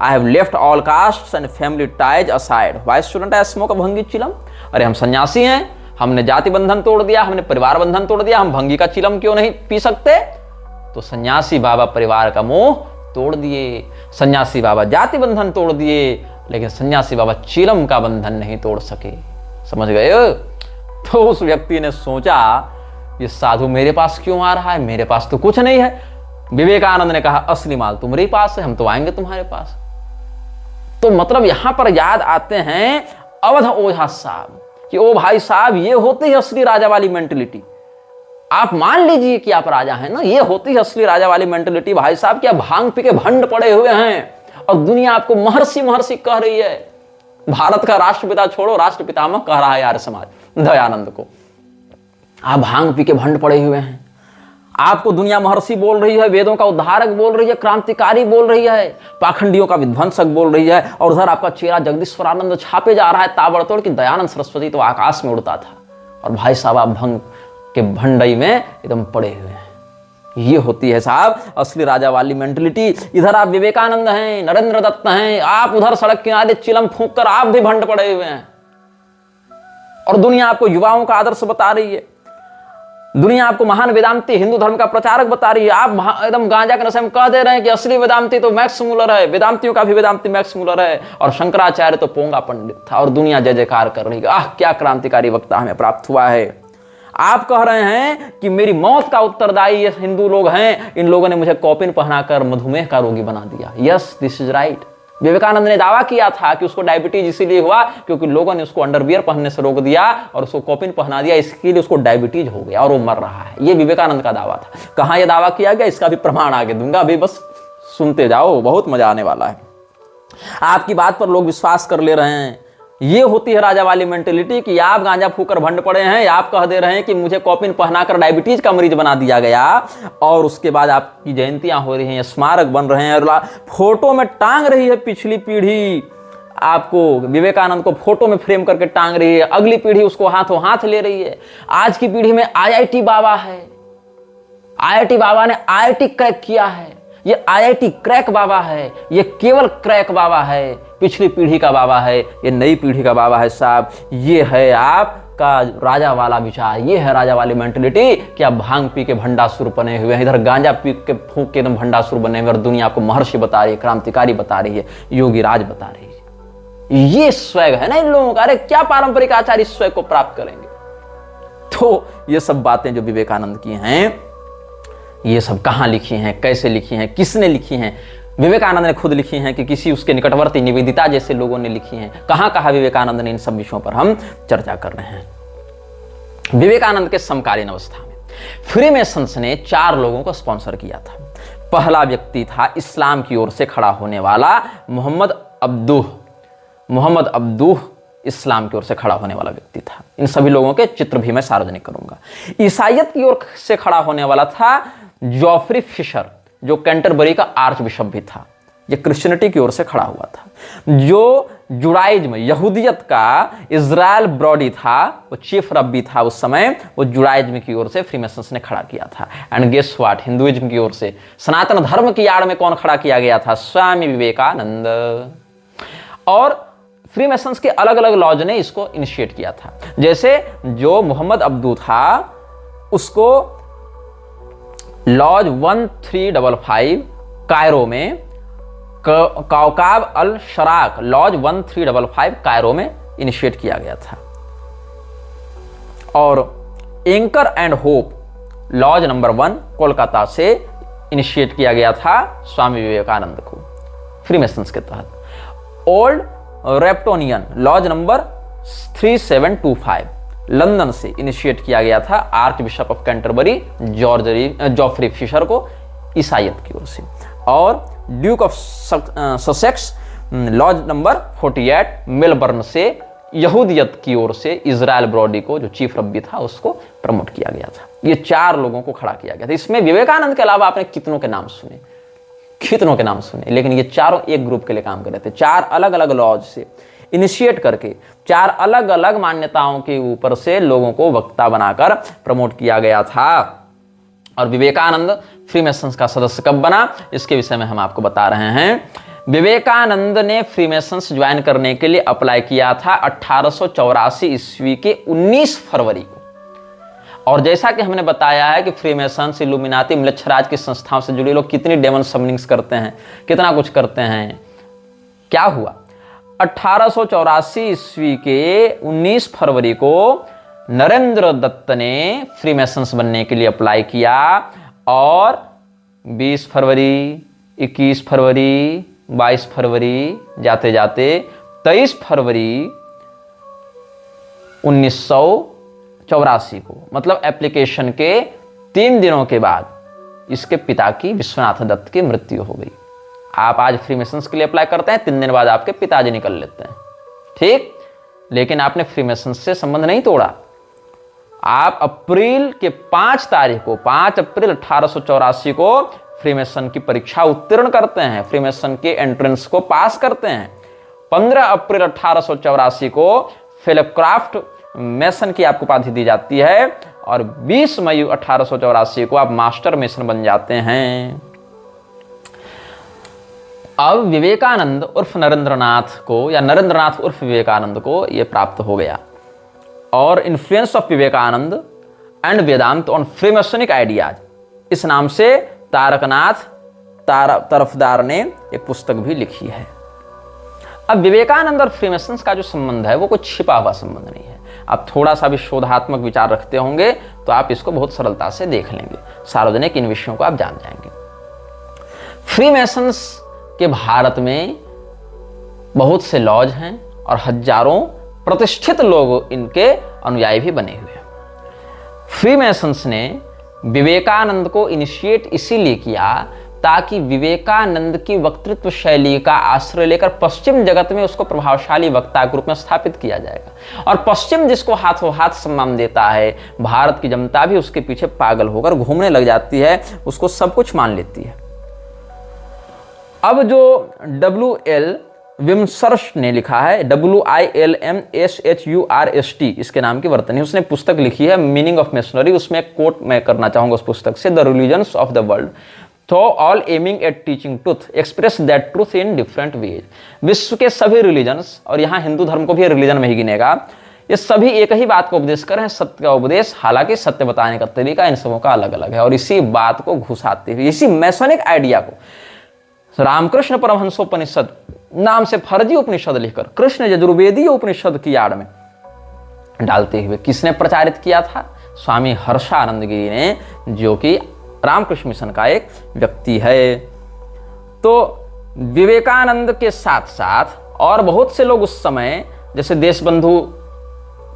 I have left all caste and family ties aside, why shouldn't I smoke a bhangi chillum. अरे हम सन्यासी हैं, हमने जाति बंधन तोड़ दिया, हमने परिवार बंधन तोड़ दिया, हम भंगी का चिलम क्यों नहीं पी सकते? तो सन्यासी बाबा परिवार का मोह तोड़ दिए, सन्यासी बाबा जाति बंधन तोड़ दिए, लेकिन सन्यासी बाबा चिलम का बंधन नहीं तोड़ सके। समझ गए? तो उस व्यक्ति ने सोचा ये साधु मेरे पास क्यों आ रहा है, मेरे पास तो कुछ नहीं है। विवेकानंद ने कहा असली माल तुम्हारे पास है, हम तो आएंगे तुम्हारे पास। तो मतलब यहां पर याद आते हैं अवध ओझा साहब कि ओ भाई साहब, ये होती है असली राजा वाली मेंटेलिटी। आप मान लीजिए कि आप राजा हैं ना, ये होती है असली राजा वाली मेंटेलिटी। भाई साहब क्या भांग पी के भंड पड़े हुए हैं और दुनिया आपको महर्षि महर्षि कह रही है। भारत का राष्ट्रपिता छोड़ो, राष्ट्रपितामह कह रहा है आर्य समाज दयानंद को। आप भांग पी के भंड पड़े हुए हैं, आपको दुनिया महर्षि बोल रही है, वेदों का उद्धारक बोल रही है, क्रांतिकारी बोल रही है, पाखंडियों का विध्वंसक बोल रही है, और उधर आपका चेहरा जगदीश्वरानंद छापे जा रहा है ताबड़तोड़ कि दयानंद सरस्वती तो आकाश में उड़ता था, और भाई साहब आप भंग के भंडई में एकदम पड़े हुए हैं। ये होती है साहब असली राजा वाली मेंटलिटी। इधर आप विवेकानंद हैं, नरेंद्र दत्त हैं, आप उधर सड़क किनारे चिलम फूंक कर आप भी भंड पड़े हुए हैं, और दुनिया आपको युवाओं का आदर्श बता रही है, दुनिया आपको महान वेदांती हिंदू धर्म का प्रचारक बता रही है। आप एकदम गांजा के नशे में कह दे रहे हैं कि असली वेदांती तो मैक्स मूलर है, वेदांतियों का भी वेदांती मैक्स मूलर है, और शंकराचार्य तो पोंगा पंडित था, और दुनिया जय जयकार कर रही है, आह क्या क्रांतिकारी वक्ता हमें प्राप्त हुआ है। आप कह रहे हैं कि मेरी मौत का उत्तरदायी ये हिंदू लोग हैं, इन लोगों ने मुझे कॉपिन पहनाकर मधुमेह का रोगी बना दिया। Yes, this is right. Vivekananda ने दावा किया था कि उसको डायबिटीज इसीलिए हुआ क्योंकि लोगों ने उसको अंडरवियर पहनने से रोक दिया और उसको कॉपिन पहना दिया, इसके लिए उसको डायबिटीज हो गया और वो मर रहा है। ये विवेकानंद का दावा था। कहां यह दावा किया गया, इसका भी प्रमाण आगे दूंगा, अभी बस सुनते जाओ, बहुत मजा आने वाला है। आपकी बात पर लोग विश्वास कर ले रहे हैं। ये होती है राजा वाली मेंटेलिटी कि आप गांजा फूकर भंड पड़े हैं, आप कह दे रहे हैं कि मुझे कॉपिन पहनाकर डायबिटीज का मरीज बना दिया गया, और उसके बाद आपकी जयंतियां हो रही हैं, स्मारक बन रहे हैं, और फोटो में टांग रही है पिछली पीढ़ी आपको, विवेकानंद को फोटो में फ्रेम करके टांग रही है, अगली पीढ़ी उसको हाथों हाथ ले रही है। आज की पीढ़ी में आईआईटी बाबा है, आईआईटी बाबा ने आईआईटी क्रैक किया है, ये आईआईटी क्रैक बाबा है, ये केवल क्रैक बाबा है, पिछली पीढ़ी का बाबा है, ये नई पीढ़ी का बाबा है साहब। ये है आपका राजा वाला विचार, ये है राजा वाली मेंटेलिटी कि आप भांग पी के भंडासुर बने हुए हैं, इधर गांजा पी के फूंक के एकदम भंडासुर बने हुए, और दुनिया आपको महर्षि बता रही है, क्रांतिकारी बता रही है, योगी राज बता रही है। ये स्वैग है ना इन लोगों का। अरे क्या पारंपरिक आचार्य इस स्वैग को प्राप्त करेंगे? तो ये सब बातें जो विवेकानंद की हैं, ये सब कहां लिखी हैं, कैसे लिखी हैं, किसने लिखी हैं? विवेकानंद ने खुद लिखी हैं कि किसी उसके निकटवर्ती निवेदिता जैसे लोगों ने लिखी हैं? कहां कहा विवेकानंद ने? इन सब विषयों पर हम चर्चा कर रहे हैं। विवेकानंद के समकालीन अवस्था में फ्रीमेसन्स ने 4 लोगों को स्पॉन्सर किया था। पहला व्यक्ति था इस्लाम की ओर से खड़ा होने वाला मोहम्मद अब्दूह इस्लाम की ओर से खड़ा होने वाला व्यक्ति था। इन सभी लोगों के चित्र भी मैं सार्वजनिक करूंगा। ईसाइयत की ओर से खड़ा होने वाला था जॉफ्री फिशर, जो कैंटरबरी का आर्च बिशप भी था। ये क्रिश्चियनिटी की ओर से खड़ा हुआ था। जो जुडाइज्म यहूदियत का इजराइल ब्रॉडी था, वो चीफ रब्बी था उस समय, वो जुडाइज्म की ओर से फ्रीमेसन्स ने खड़ा किया था। एंड गेस व्हाट, हिंदुइज्म की ओर से सनातन धर्म की आड़ में कौन खड़ा किया गया था? स्वामी विवेकानंद। और फ्रीमेसन्स के अलग अलग लॉज ने इसको इनिशिएट किया था। जैसे जो मोहम्मद अब्दू था, उसको लॉज 1355 कायरो में, Kawkab al Sharq lodge 1355 Cairo में इनिशिएट किया गया था। और anchor and hope lodge number 1 Kolkata से इनिशिएट किया गया था स्वामी विवेकानंद को फ्रीमेसन्स के तहत। Old Reptonian lodge number 3725 London से इनिशिएट किया गया था archbishop of Canterbury Geoffrey Fisher को ईसाइयत की ओर से। और duke of Sussex lodge number 48 Melbourne से यहूदियत की ओर से इजराइल ब्रॉडी को, जो चीफ रब्बी था, उसको प्रमोट किया गया था। ये 4 लोगों को खड़ा किया गया था। इसमें विवेकानंद के अलावा आपने कितनों के नाम सुने, लेकिन ये चारों एक ग्रुप के लिए काम कर रहे थे। 4 अलग अलग लॉज से इनिशिएट करके 4 अलग अलग मान्यताओं के ऊपर से लोगों को वक्ता बनाकर प्रमोट किया गया था। और विवेकानंद फ्रीमेसन्स का सदस्य कब बना, इसके विषय में हम आपको बता रहे हैं। विवेकानंद ने फ्रीमेसन्स ज्वाइन करने के लिए अप्लाई किया था 1884 ईस्वी के 19 फरवरी को। और जैसा कि हमने बताया है कि फ्रीमेसन्स, इल्यूमिनाती, म्लेच्छराज की संस्थाओं से जुड़े लोग कितनी डेमन समनिंग्स करते हैं, कितना कुछ करते हैं। क्या हुआ, 1884 ईस्वी के 19 फरवरी को नरेंद्र दत्त ने फ्रीमेसन्स बनने के लिए अप्लाई किया। और 20 फरवरी, 21 फरवरी, 22 फरवरी, जाते जाते 23 फरवरी 1984 को, मतलब एप्लीकेशन के 3 दिनों के बाद इसके पिता की, विश्वनाथ दत्त की मृत्यु हो गई। आप आज फ्रीमेसन्स के लिए अप्लाई करते हैं, 3 दिन बाद आपके पिताजी निकल लेते हैं, ठीक। लेकिन आपने फ्रीमेसन्स से संबंध नहीं तोड़ा। आप अप्रैल के 5 तारीख को, 5 अप्रैल 1884 को फ्रीमेसन की परीक्षा उत्तीर्ण करते हैं, फ्रीमेसन के एंट्रेंस को पास करते हैं। 15 अप्रैल 1884 को फेलोक्राफ्ट मेसन की आपको उपाधि दी जाती है। और 20 मई 1884 को आप मास्टर मेसन बन जाते हैं। अब विवेकानंद उर्फ नरेंद्रनाथ को, या नरेंद्रनाथ उर्फ विवेकानंद को यह प्राप्त हो गया। और influence of Vivekananda and Vedanta on freemasonic ideas, इस नाम से तारकनाथ तरफदार ने एक पुस्तक भी लिखी है। अब विवेकानंद और फ्रीमेसन्स का जो संबंध है वो कोई छिपा हुआ संबंध नहीं है। आप थोड़ा सा भी शोधात्मक विचार रखते होंगे तो आप इसको बहुत सरलता से देख लेंगे, सार्वजनिक इन विषयों को आप जान जाएंगे। फ्रीमेसन्स के भारत में बहुत से लॉज हैं और हजारों प्रतिष्ठित लोग इनके अनुयायी भी बने हुए हैं। फ्रीमेसन्स ने विवेकानंद को इनिशिएट इसीलिए किया ताकि विवेकानंद की वक्तृत्व शैली का आश्रय लेकर पश्चिम जगत में उसको प्रभावशाली वक्ता के रूप में स्थापित किया जाएगा। और पश्चिम जिसको हाथों हाथ सम्मान देता है, भारत की जनता भी उसके पीछे पागल होकर घूमने लग जाती है, उसको सब कुछ मान लेती है। अब जो W.L. विमसर्स्ट ने लिखा है, WILMSHURST इसके नाम की वर्तनी, उसने पुस्तक लिखी है मीनिंग ऑफ मिशनरी। उसमें एक कोट मैं करना चाहूंगा उस पुस्तक से, the religions of the world तो all aiming at teaching truth express that truth in different ways. विश्व के सभी रिलीजन्स, और यहाँ हिंदू धर्म को भी रिलीजन में ही गिनेगा, ये सभी एक ही बात को उपदेश कर रहे हैं, सत्य का उपदेश। हालांकि सत्य बताने का तरीका इन सबों का अलग अलग है। और इसी बात को घुसाते हुए, इसी मैसोनिक आइडिया को रामकृष्ण परमहंसोपनिषद नाम से फर्जी उपनिषद लिखकर कृष्ण यजुर्वेदीय उपनिषद की आड़ में डालते हुए किसने प्रचारित किया था? स्वामी हर्षानंद गिरी ने, जो कि रामकृष्ण मिशन का एक व्यक्ति है। तो विवेकानंद के साथ साथ और बहुत से लोग उस समय, जैसे देशबंधु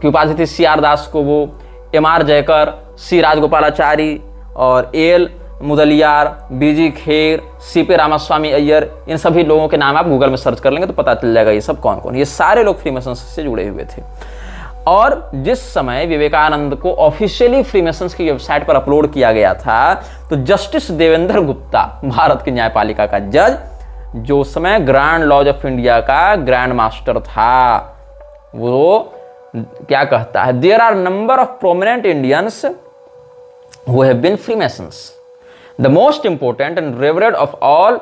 की उपाधि थी CR दास को, वो MR जयकर, C राजगोपालाचारी और AL Mudaliar, BG Kher, CP Ramaswamy Iyer, इन सभी लोगों के नाम आप गूगल में सर्च कर लेंगे तो पता चल जाएगा ये सब कौन कौन। ये सारे लोग फ्रीमेसन्स से जुड़े हुए थे। और जिस समय विवेकानंद को ऑफिशियली फ्रीमेसन्स की वेबसाइट पर अपलोड किया गया था, तो जस्टिस देवेंद्र गुप्ता, भारत की न्यायपालिका का जज, जो उस समय ग्रैंड लॉज ऑफ इंडिया का ग्रैंड मास्टर था, वो क्या कहता है, there are number of prominent Indians who have been freemasons, the most important and revered of all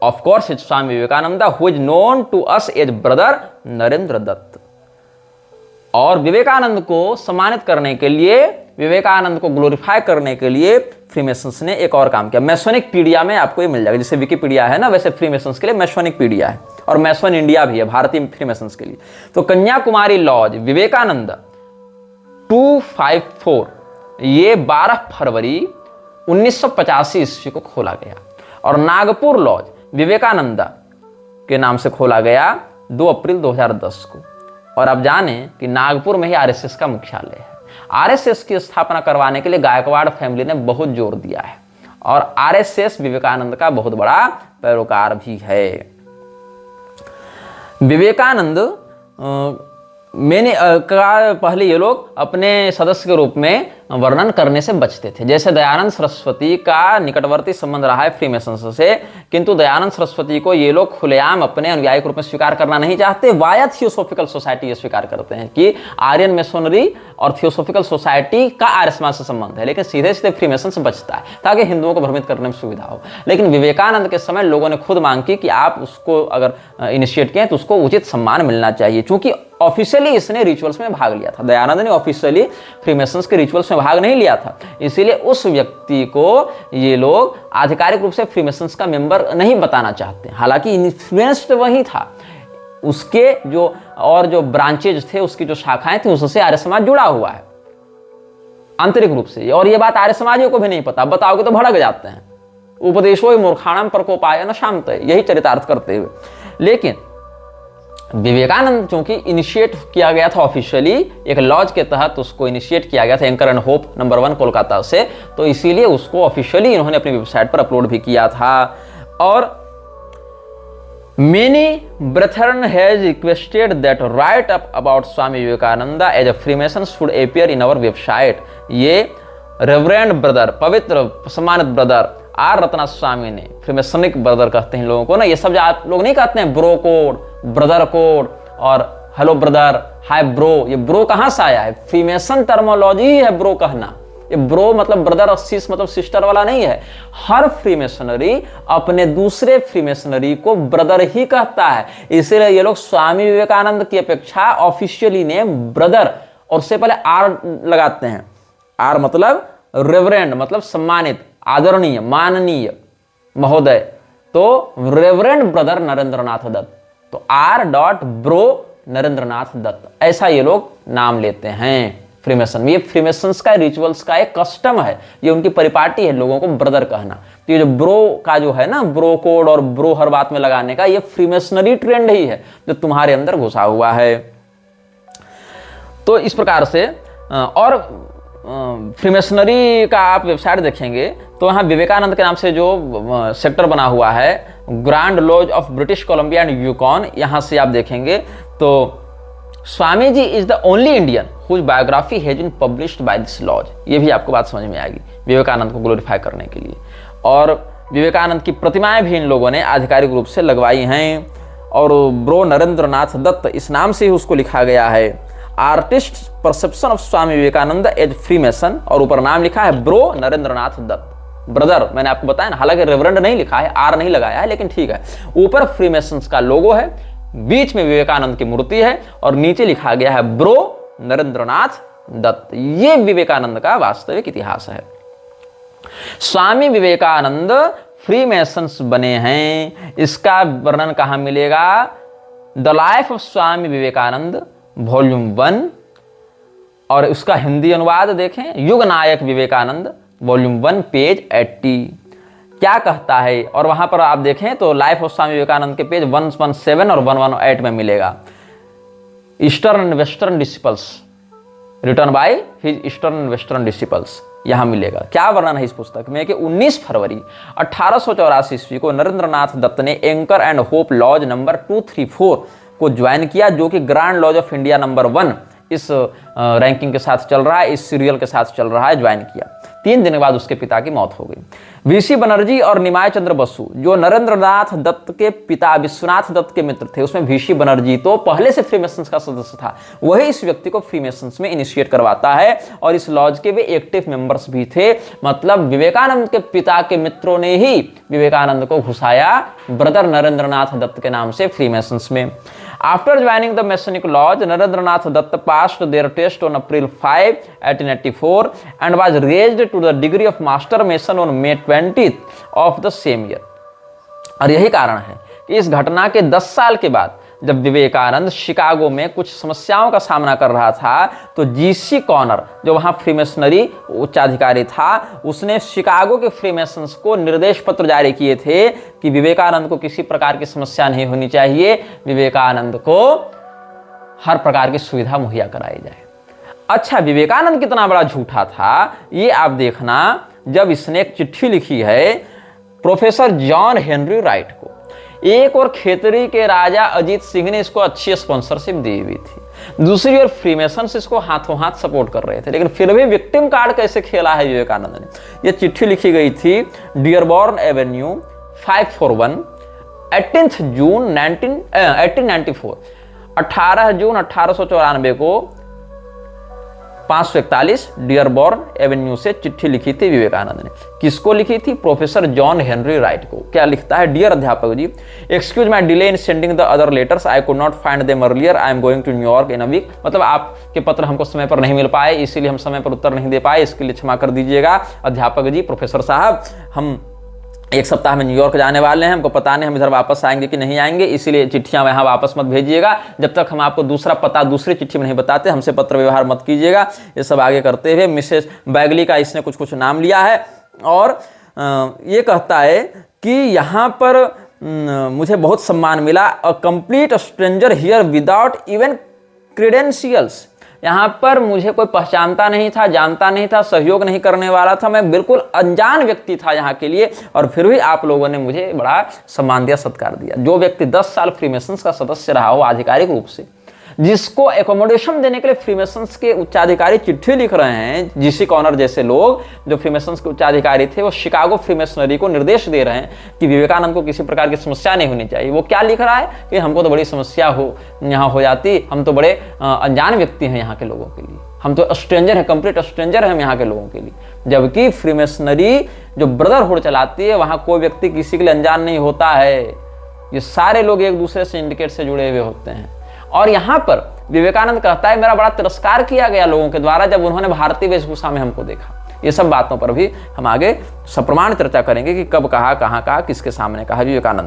of course is Swami Vivekananda, who is known to us as brother Narendra Datta. और विवेकानंद को सम्मानित करने के लिए, विवेकानंद को ग्लोरीफाई करने के लिए फ्रीमेसन्स ने एक और काम किया। मैसोनिक पीडिया में आपको ये मिल जाएगा, जैसे विकिपीडिया है ना, वैसे फ्रीमेसन्स के लिए मैसोनिक पीडिया है, और मैसोन इंडिया भी है भारतीय फ्रीमेसन्स के लिए। तो कन्याकुमारी लॉज विवेकानंद 254 ये 12 फरवरी 1985 ईस्वी को खोला गया, और नागपुर लॉज विवेकानंद के नाम से खोला गया 2 अप्रैल 2010 को। और अब जाने कि नागपुर में ही आरएसएस का मुख्यालय है। आरएसएस की स्थापना करवाने के लिए गायकवाड़ फैमिली ने बहुत जोर दिया है, और आरएसएस विवेकानंद का बहुत बड़ा पैरोकार भी है। विवेकानंद का पहले ये लोग अपने सदस्य के रूप में वर्णन करने से बचते थे। जैसे दयानंद सरस्वती का निकटवर्ती संबंध रहा है फ्रीमेसन्स से, किंतु दयानंद सरस्वती को ये लोग खुलेआम अपने अनुयायी के रूप में स्वीकार करना नहीं चाहते। वाया थियोसोफिकल सोसाइटी ये स्वीकार करते हैं कि आर्यन मेसोनरी और थियोसोफिकल सोसाइटी का आर्य समाज से संबंध है, लेकिन सीधे सीधे फ्रीमेसन से बचता है ताकि हिंदुओं को भ्रमित करने में सुविधा हो। लेकिन विवेकानंद के समय लोगों ने खुद मांग की कि आप उसको अगर इनिशिएट किए तो उसको उचित सम्मान मिलना चाहिए, क्योंकि ऑफिशियली इसने रिचुअल्स में भाग लिया था। दयानंद ने ऑफिशियली फ्रीमेसन्स के रिचुअल्स में भाग नहीं लिया था, इसीलिए उस व्यक्ति को ये लोग आधिकारिक रूप से फ्रीमेसन्स का मेंबर नहीं बताना चाहते। हालांकि इन्फ्लुएंस्ड वही था, उसके जो ब्रांचेज थे, उसकी जो शाखाएं थी, उससे आर्य समाज जुड़ा हुआ है आंतरिक रूप से। और ये बात आर्य समाजियों को भी नहीं पता, बताओगे तो भड़क जाते हैं। उपदेशो मूर्खाणाम प्रकोपाय न शांत, यही चरितार्थ करते हुए। लेकिन विवेकानंद चूंकि इनिशिएट किया गया था ऑफिशियली, एक लॉज के तहत उसको इनिशिएट किया गया था anchor and hope number 1 Kolkata से, तो इसीलिए उसको ऑफिशियली इन्होंने अपनी वेबसाइट पर अपलोड भी किया था। और many brethren has requested that write up about Swami Vivekananda as a freemason should appear in our website. ये रेवरेंड ब्रदर, पवित्र सम्मानित ब्रदर आर रत्ना स्वामी ने, फ्रीमेसनिक ब्रदर कहते हैं लोगों को ना, ये सब आप लोग नहीं कहते हैं ब्रो कोड, ब्रदर कोड और हेलो ब्रदर, हाय ब्रो। ये ब्रो कहां से आया है? फ्रीमेसन टर्मोलॉजी है ब्रो कहना। ये ब्रो मतलब ब्रदर और सिस मतलब सिस्टर वाला नहीं है। हर फ्रीमेसनरी अपने दूसरे फ्रीमेसनरी को ब्रदर ही कहता है, इसीलिए ये लोग स्वामी विवेकानंद की अपेक्षा ऑफिशियली नेम ब्रदर और उससे पहले आर लगाते हैं। आर मतलब रेवरेंड, मतलब सम्मानित, आदरणीय, माननीय, महोदय। तो रेवरेंड ब्रदर नरेंद्रनाथ दत्त, तो R.ब्रो नरेंद्रनाथ दत्त, ऐसा ये लोग नाम लेते हैं फ्रीमेसन। ये फ्रीमेसन्स का रिचुअल्स का एक कस्टम है, ये उनकी परिपाटी है लोगों को ब्रदर कहना। तो ये जो ब्रो का जो है ना, ब्रो कोड और ब्रो हर बात में लगाने का, ये फ्रीमेसनरी ट्रेंड ही है जो तुम्हारे अंदर घुसा हुआ है। तो इस प्रकार से और फ्रीमेसनरी का आप वेबसाइट देखेंगे तो यहाँ विवेकानंद के नाम से जो सेक्टर बना हुआ है, grand lodge of British Columbia and Yukon, यहाँ से आप देखेंगे तो Swami ji is the only Indian whose biography has been published by this lodge. ये भी आपको बात समझ में आएगी विवेकानंद को ग्लोरीफाई करने के लिए। और विवेकानंद की प्रतिमाएं भी इन लोगों ने आधिकारिक रूप से लगवाई हैं, और ब्रो नरेंद्रनाथ दत्त इस नाम से ही उसको लिखा गया है। Artist perception of Swami Vivekananda as freemason, और ऊपर नाम लिखा है ब्रो नरेंद्रनाथ दत्त, ब्रदर। मैंने आपको बताया ना, हालांकि रेवरेंड नहीं लिखा है, आर नहीं लगाया है, लेकिन ठीक है। ऊपर फ्रीमेसन्स का लोगो है, बीच में विवेकानंद की मूर्ति है, और नीचे लिखा गया है ब्रो नरेंद्रनाथ दत्त। ये विवेकानंद का वास्तविक इतिहास है। स्वामी विवेकानंद फ्रीमेसन्स बने हैं, इसका वर्णन कहां मिलेगा? The life of Swami Vivekananda volume 1, और उसका हिंदी अनुवाद देखें, युग नायक विवेकानंद वॉल्यूम 1 पेज 80 क्या कहता है। और वहां पर आप देखें तो लाइफ ऑफ स्वामी विवेकानंद के पेज 117 और 118 में मिलेगा। Eastern and western disciples return by his eastern and western disciples, यहां मिलेगा। क्या वर्णन है इस पुस्तक में कि 19 फरवरी 1884 ईस्वी को नरेंद्रनाथ दत्त ने anchor and hope lodge number 234 को ज्वाइन किया, जो कि grand lodge of India number 1 इस रैंकिंग के साथ चल रहा है, इस सीरियल के साथ चल रहा है, ज्वाइन किया। 3 दिन के बाद उसके पिता की मौत हो गई। वीसी बनर्जी और निमाय चंद्र बसु जो नरेंद्रनाथ दत्त के पिता विश्वनाथ दत्त के मित्र थे, उसमें वीसी बनर्जी तो पहले से फ्रीमेसन्स का सदस्य था, वही इस व्यक्ति को फ्रीमेसन्स में इनिशिएट करवाता है और इस लॉज के वे एक्टिव मेंबर्स भी थे। मतलब विवेकानंद के पिता के मित्रों ने ही विवेकानंद को घुसाया ब्रदर नरेंद्रनाथ दत्त के नाम से फ्रीमेसन्स में। After joining the Masonic Lodge, Narendranath Dutt passed their test on April 5, 1884 and was raised to the degree of Master Mason on May 20th of the same year। और यही कारण है कि इस घटना के 10 साल के बाद जब विवेकानंद शिकागो में कुछ समस्याओं का सामना कर रहा था, तो जीसी कॉनर जो वहां फ्रीमेसनरी उच्चाधिकारी था, उसने शिकागो के फ्रीमेसन्स को निर्देश पत्र जारी किए थे कि विवेकानंद को किसी प्रकार की समस्या नहीं होनी चाहिए, विवेकानंद को हर प्रकार की सुविधा मुहैया कराई जाए। अच्छा, विवेकानंद कितना बड़ा झूठा था ये आप देखना, जब इसने एक चिट्ठी लिखी है प्रोफेसर जॉन हेनरी राइट को। एक और खेतरी के राजा अजीत सिंह ने इसको अच्छी स्पॉन्सरशिप दी हुई थी, दूसरी ओर फ्रीमेसन्स इसको हाथों हाथ सपोर्ट कर रहे थे, लेकिन फिर भी विक्टिम कार्ड कैसे खेला है विवेकानंद ने। यह चिट्ठी लिखी गई थी डियरबॉर्न एवेन्यू 541 18 जून 1894, 18 जून 1894 को 541 डियरबॉर्न एवेन्यू से चिट्ठी लिखी थी विवेकानंद ने। किसको लिखी थी? प्रोफेसर जॉन हेनरी राइट को। क्या लिखता है? डियर अध्यापक ji, excuse my delay in sending the other letters, I could not find them earlier, I am going to New York in a week. मतलब आपके पत्र हमको समय पर नहीं मिल पाए, इसीलिए हम समय पर उत्तर नहीं दे पाए, इसके लिए क्षमा कर दीजिएगा अध्यापक जी। प्रोफेसर साहब, हम 1 सप्ताह में न्यूयॉर्क जाने वाले हैं, हमको पता नहीं हम इधर वापस आएंगे कि नहीं आएंगे, इसीलिए चिट्ठियां यहाँ वापस मत भेजिएगा जब तक हम आपको दूसरा पता दूसरी चिट्ठी में नहीं बताते, हमसे पत्र व्यवहार मत कीजिएगा। ये सब आगे करते हुए मिसेस बैगली का इसने कुछ नाम लिया है और ये कहता है कि यहाँ पर मुझे बहुत सम्मान मिला, a complete stranger here without even credentials. यहाँ पर मुझे कोई पहचानता नहीं था, जानता नहीं था, सहयोग नहीं करने वाला था, मैं बिल्कुल अनजान व्यक्ति था यहाँ के लिए, और फिर भी आप लोगों ने मुझे बड़ा सम्मान दिया, सत्कार दिया। जो व्यक्ति 10 साल फ्रीमेसन्स का सदस्य रहा हो आधिकारिक रूप से, जिसको एकोमोडेशन देने के लिए फ्रीमेसन्स के उच्चाधिकारी चिट्ठी लिख रहे हैं, जीसी कॉनर जैसे लोग जो फ्रीमेसन्स के उच्चाधिकारी थे, वो शिकागो फ्रीमेसनरी को निर्देश दे रहे हैं कि विवेकानंद को किसी प्रकार की समस्या नहीं होनी चाहिए। वो क्या लिख रहा है कि हमको तो बड़ी समस्या यहाँ हो जाती, हम तो बड़े अनजान व्यक्ति हैं यहाँ के लोगों के लिए, हम तो स्ट्रेंजर हैं, कंप्लीट स्ट्रेंजर हैं हम यहाँ के लोगों के लिए। जबकि फ्रीमेसनरी जो ब्रदरहुड चलाती है, वहाँ कोई व्यक्ति किसी के लिए अनजान नहीं होता है, ये सारे लोग एक दूसरे सिंडिकेट से जुड़े हुए होते हैं। और यहाँ पर विवेकानंद कहता है मेरा बड़ा तिरस्कार किया गया लोगों के द्वारा जब उन्होंने भारतीय वेशभूषा में हमको देखा। ये सब बातों पर भी हम आगे सप्रमाण चर्चा करेंगे कि कब कहा, कहाँ कहा, किसके सामने कहा विवेकानंद।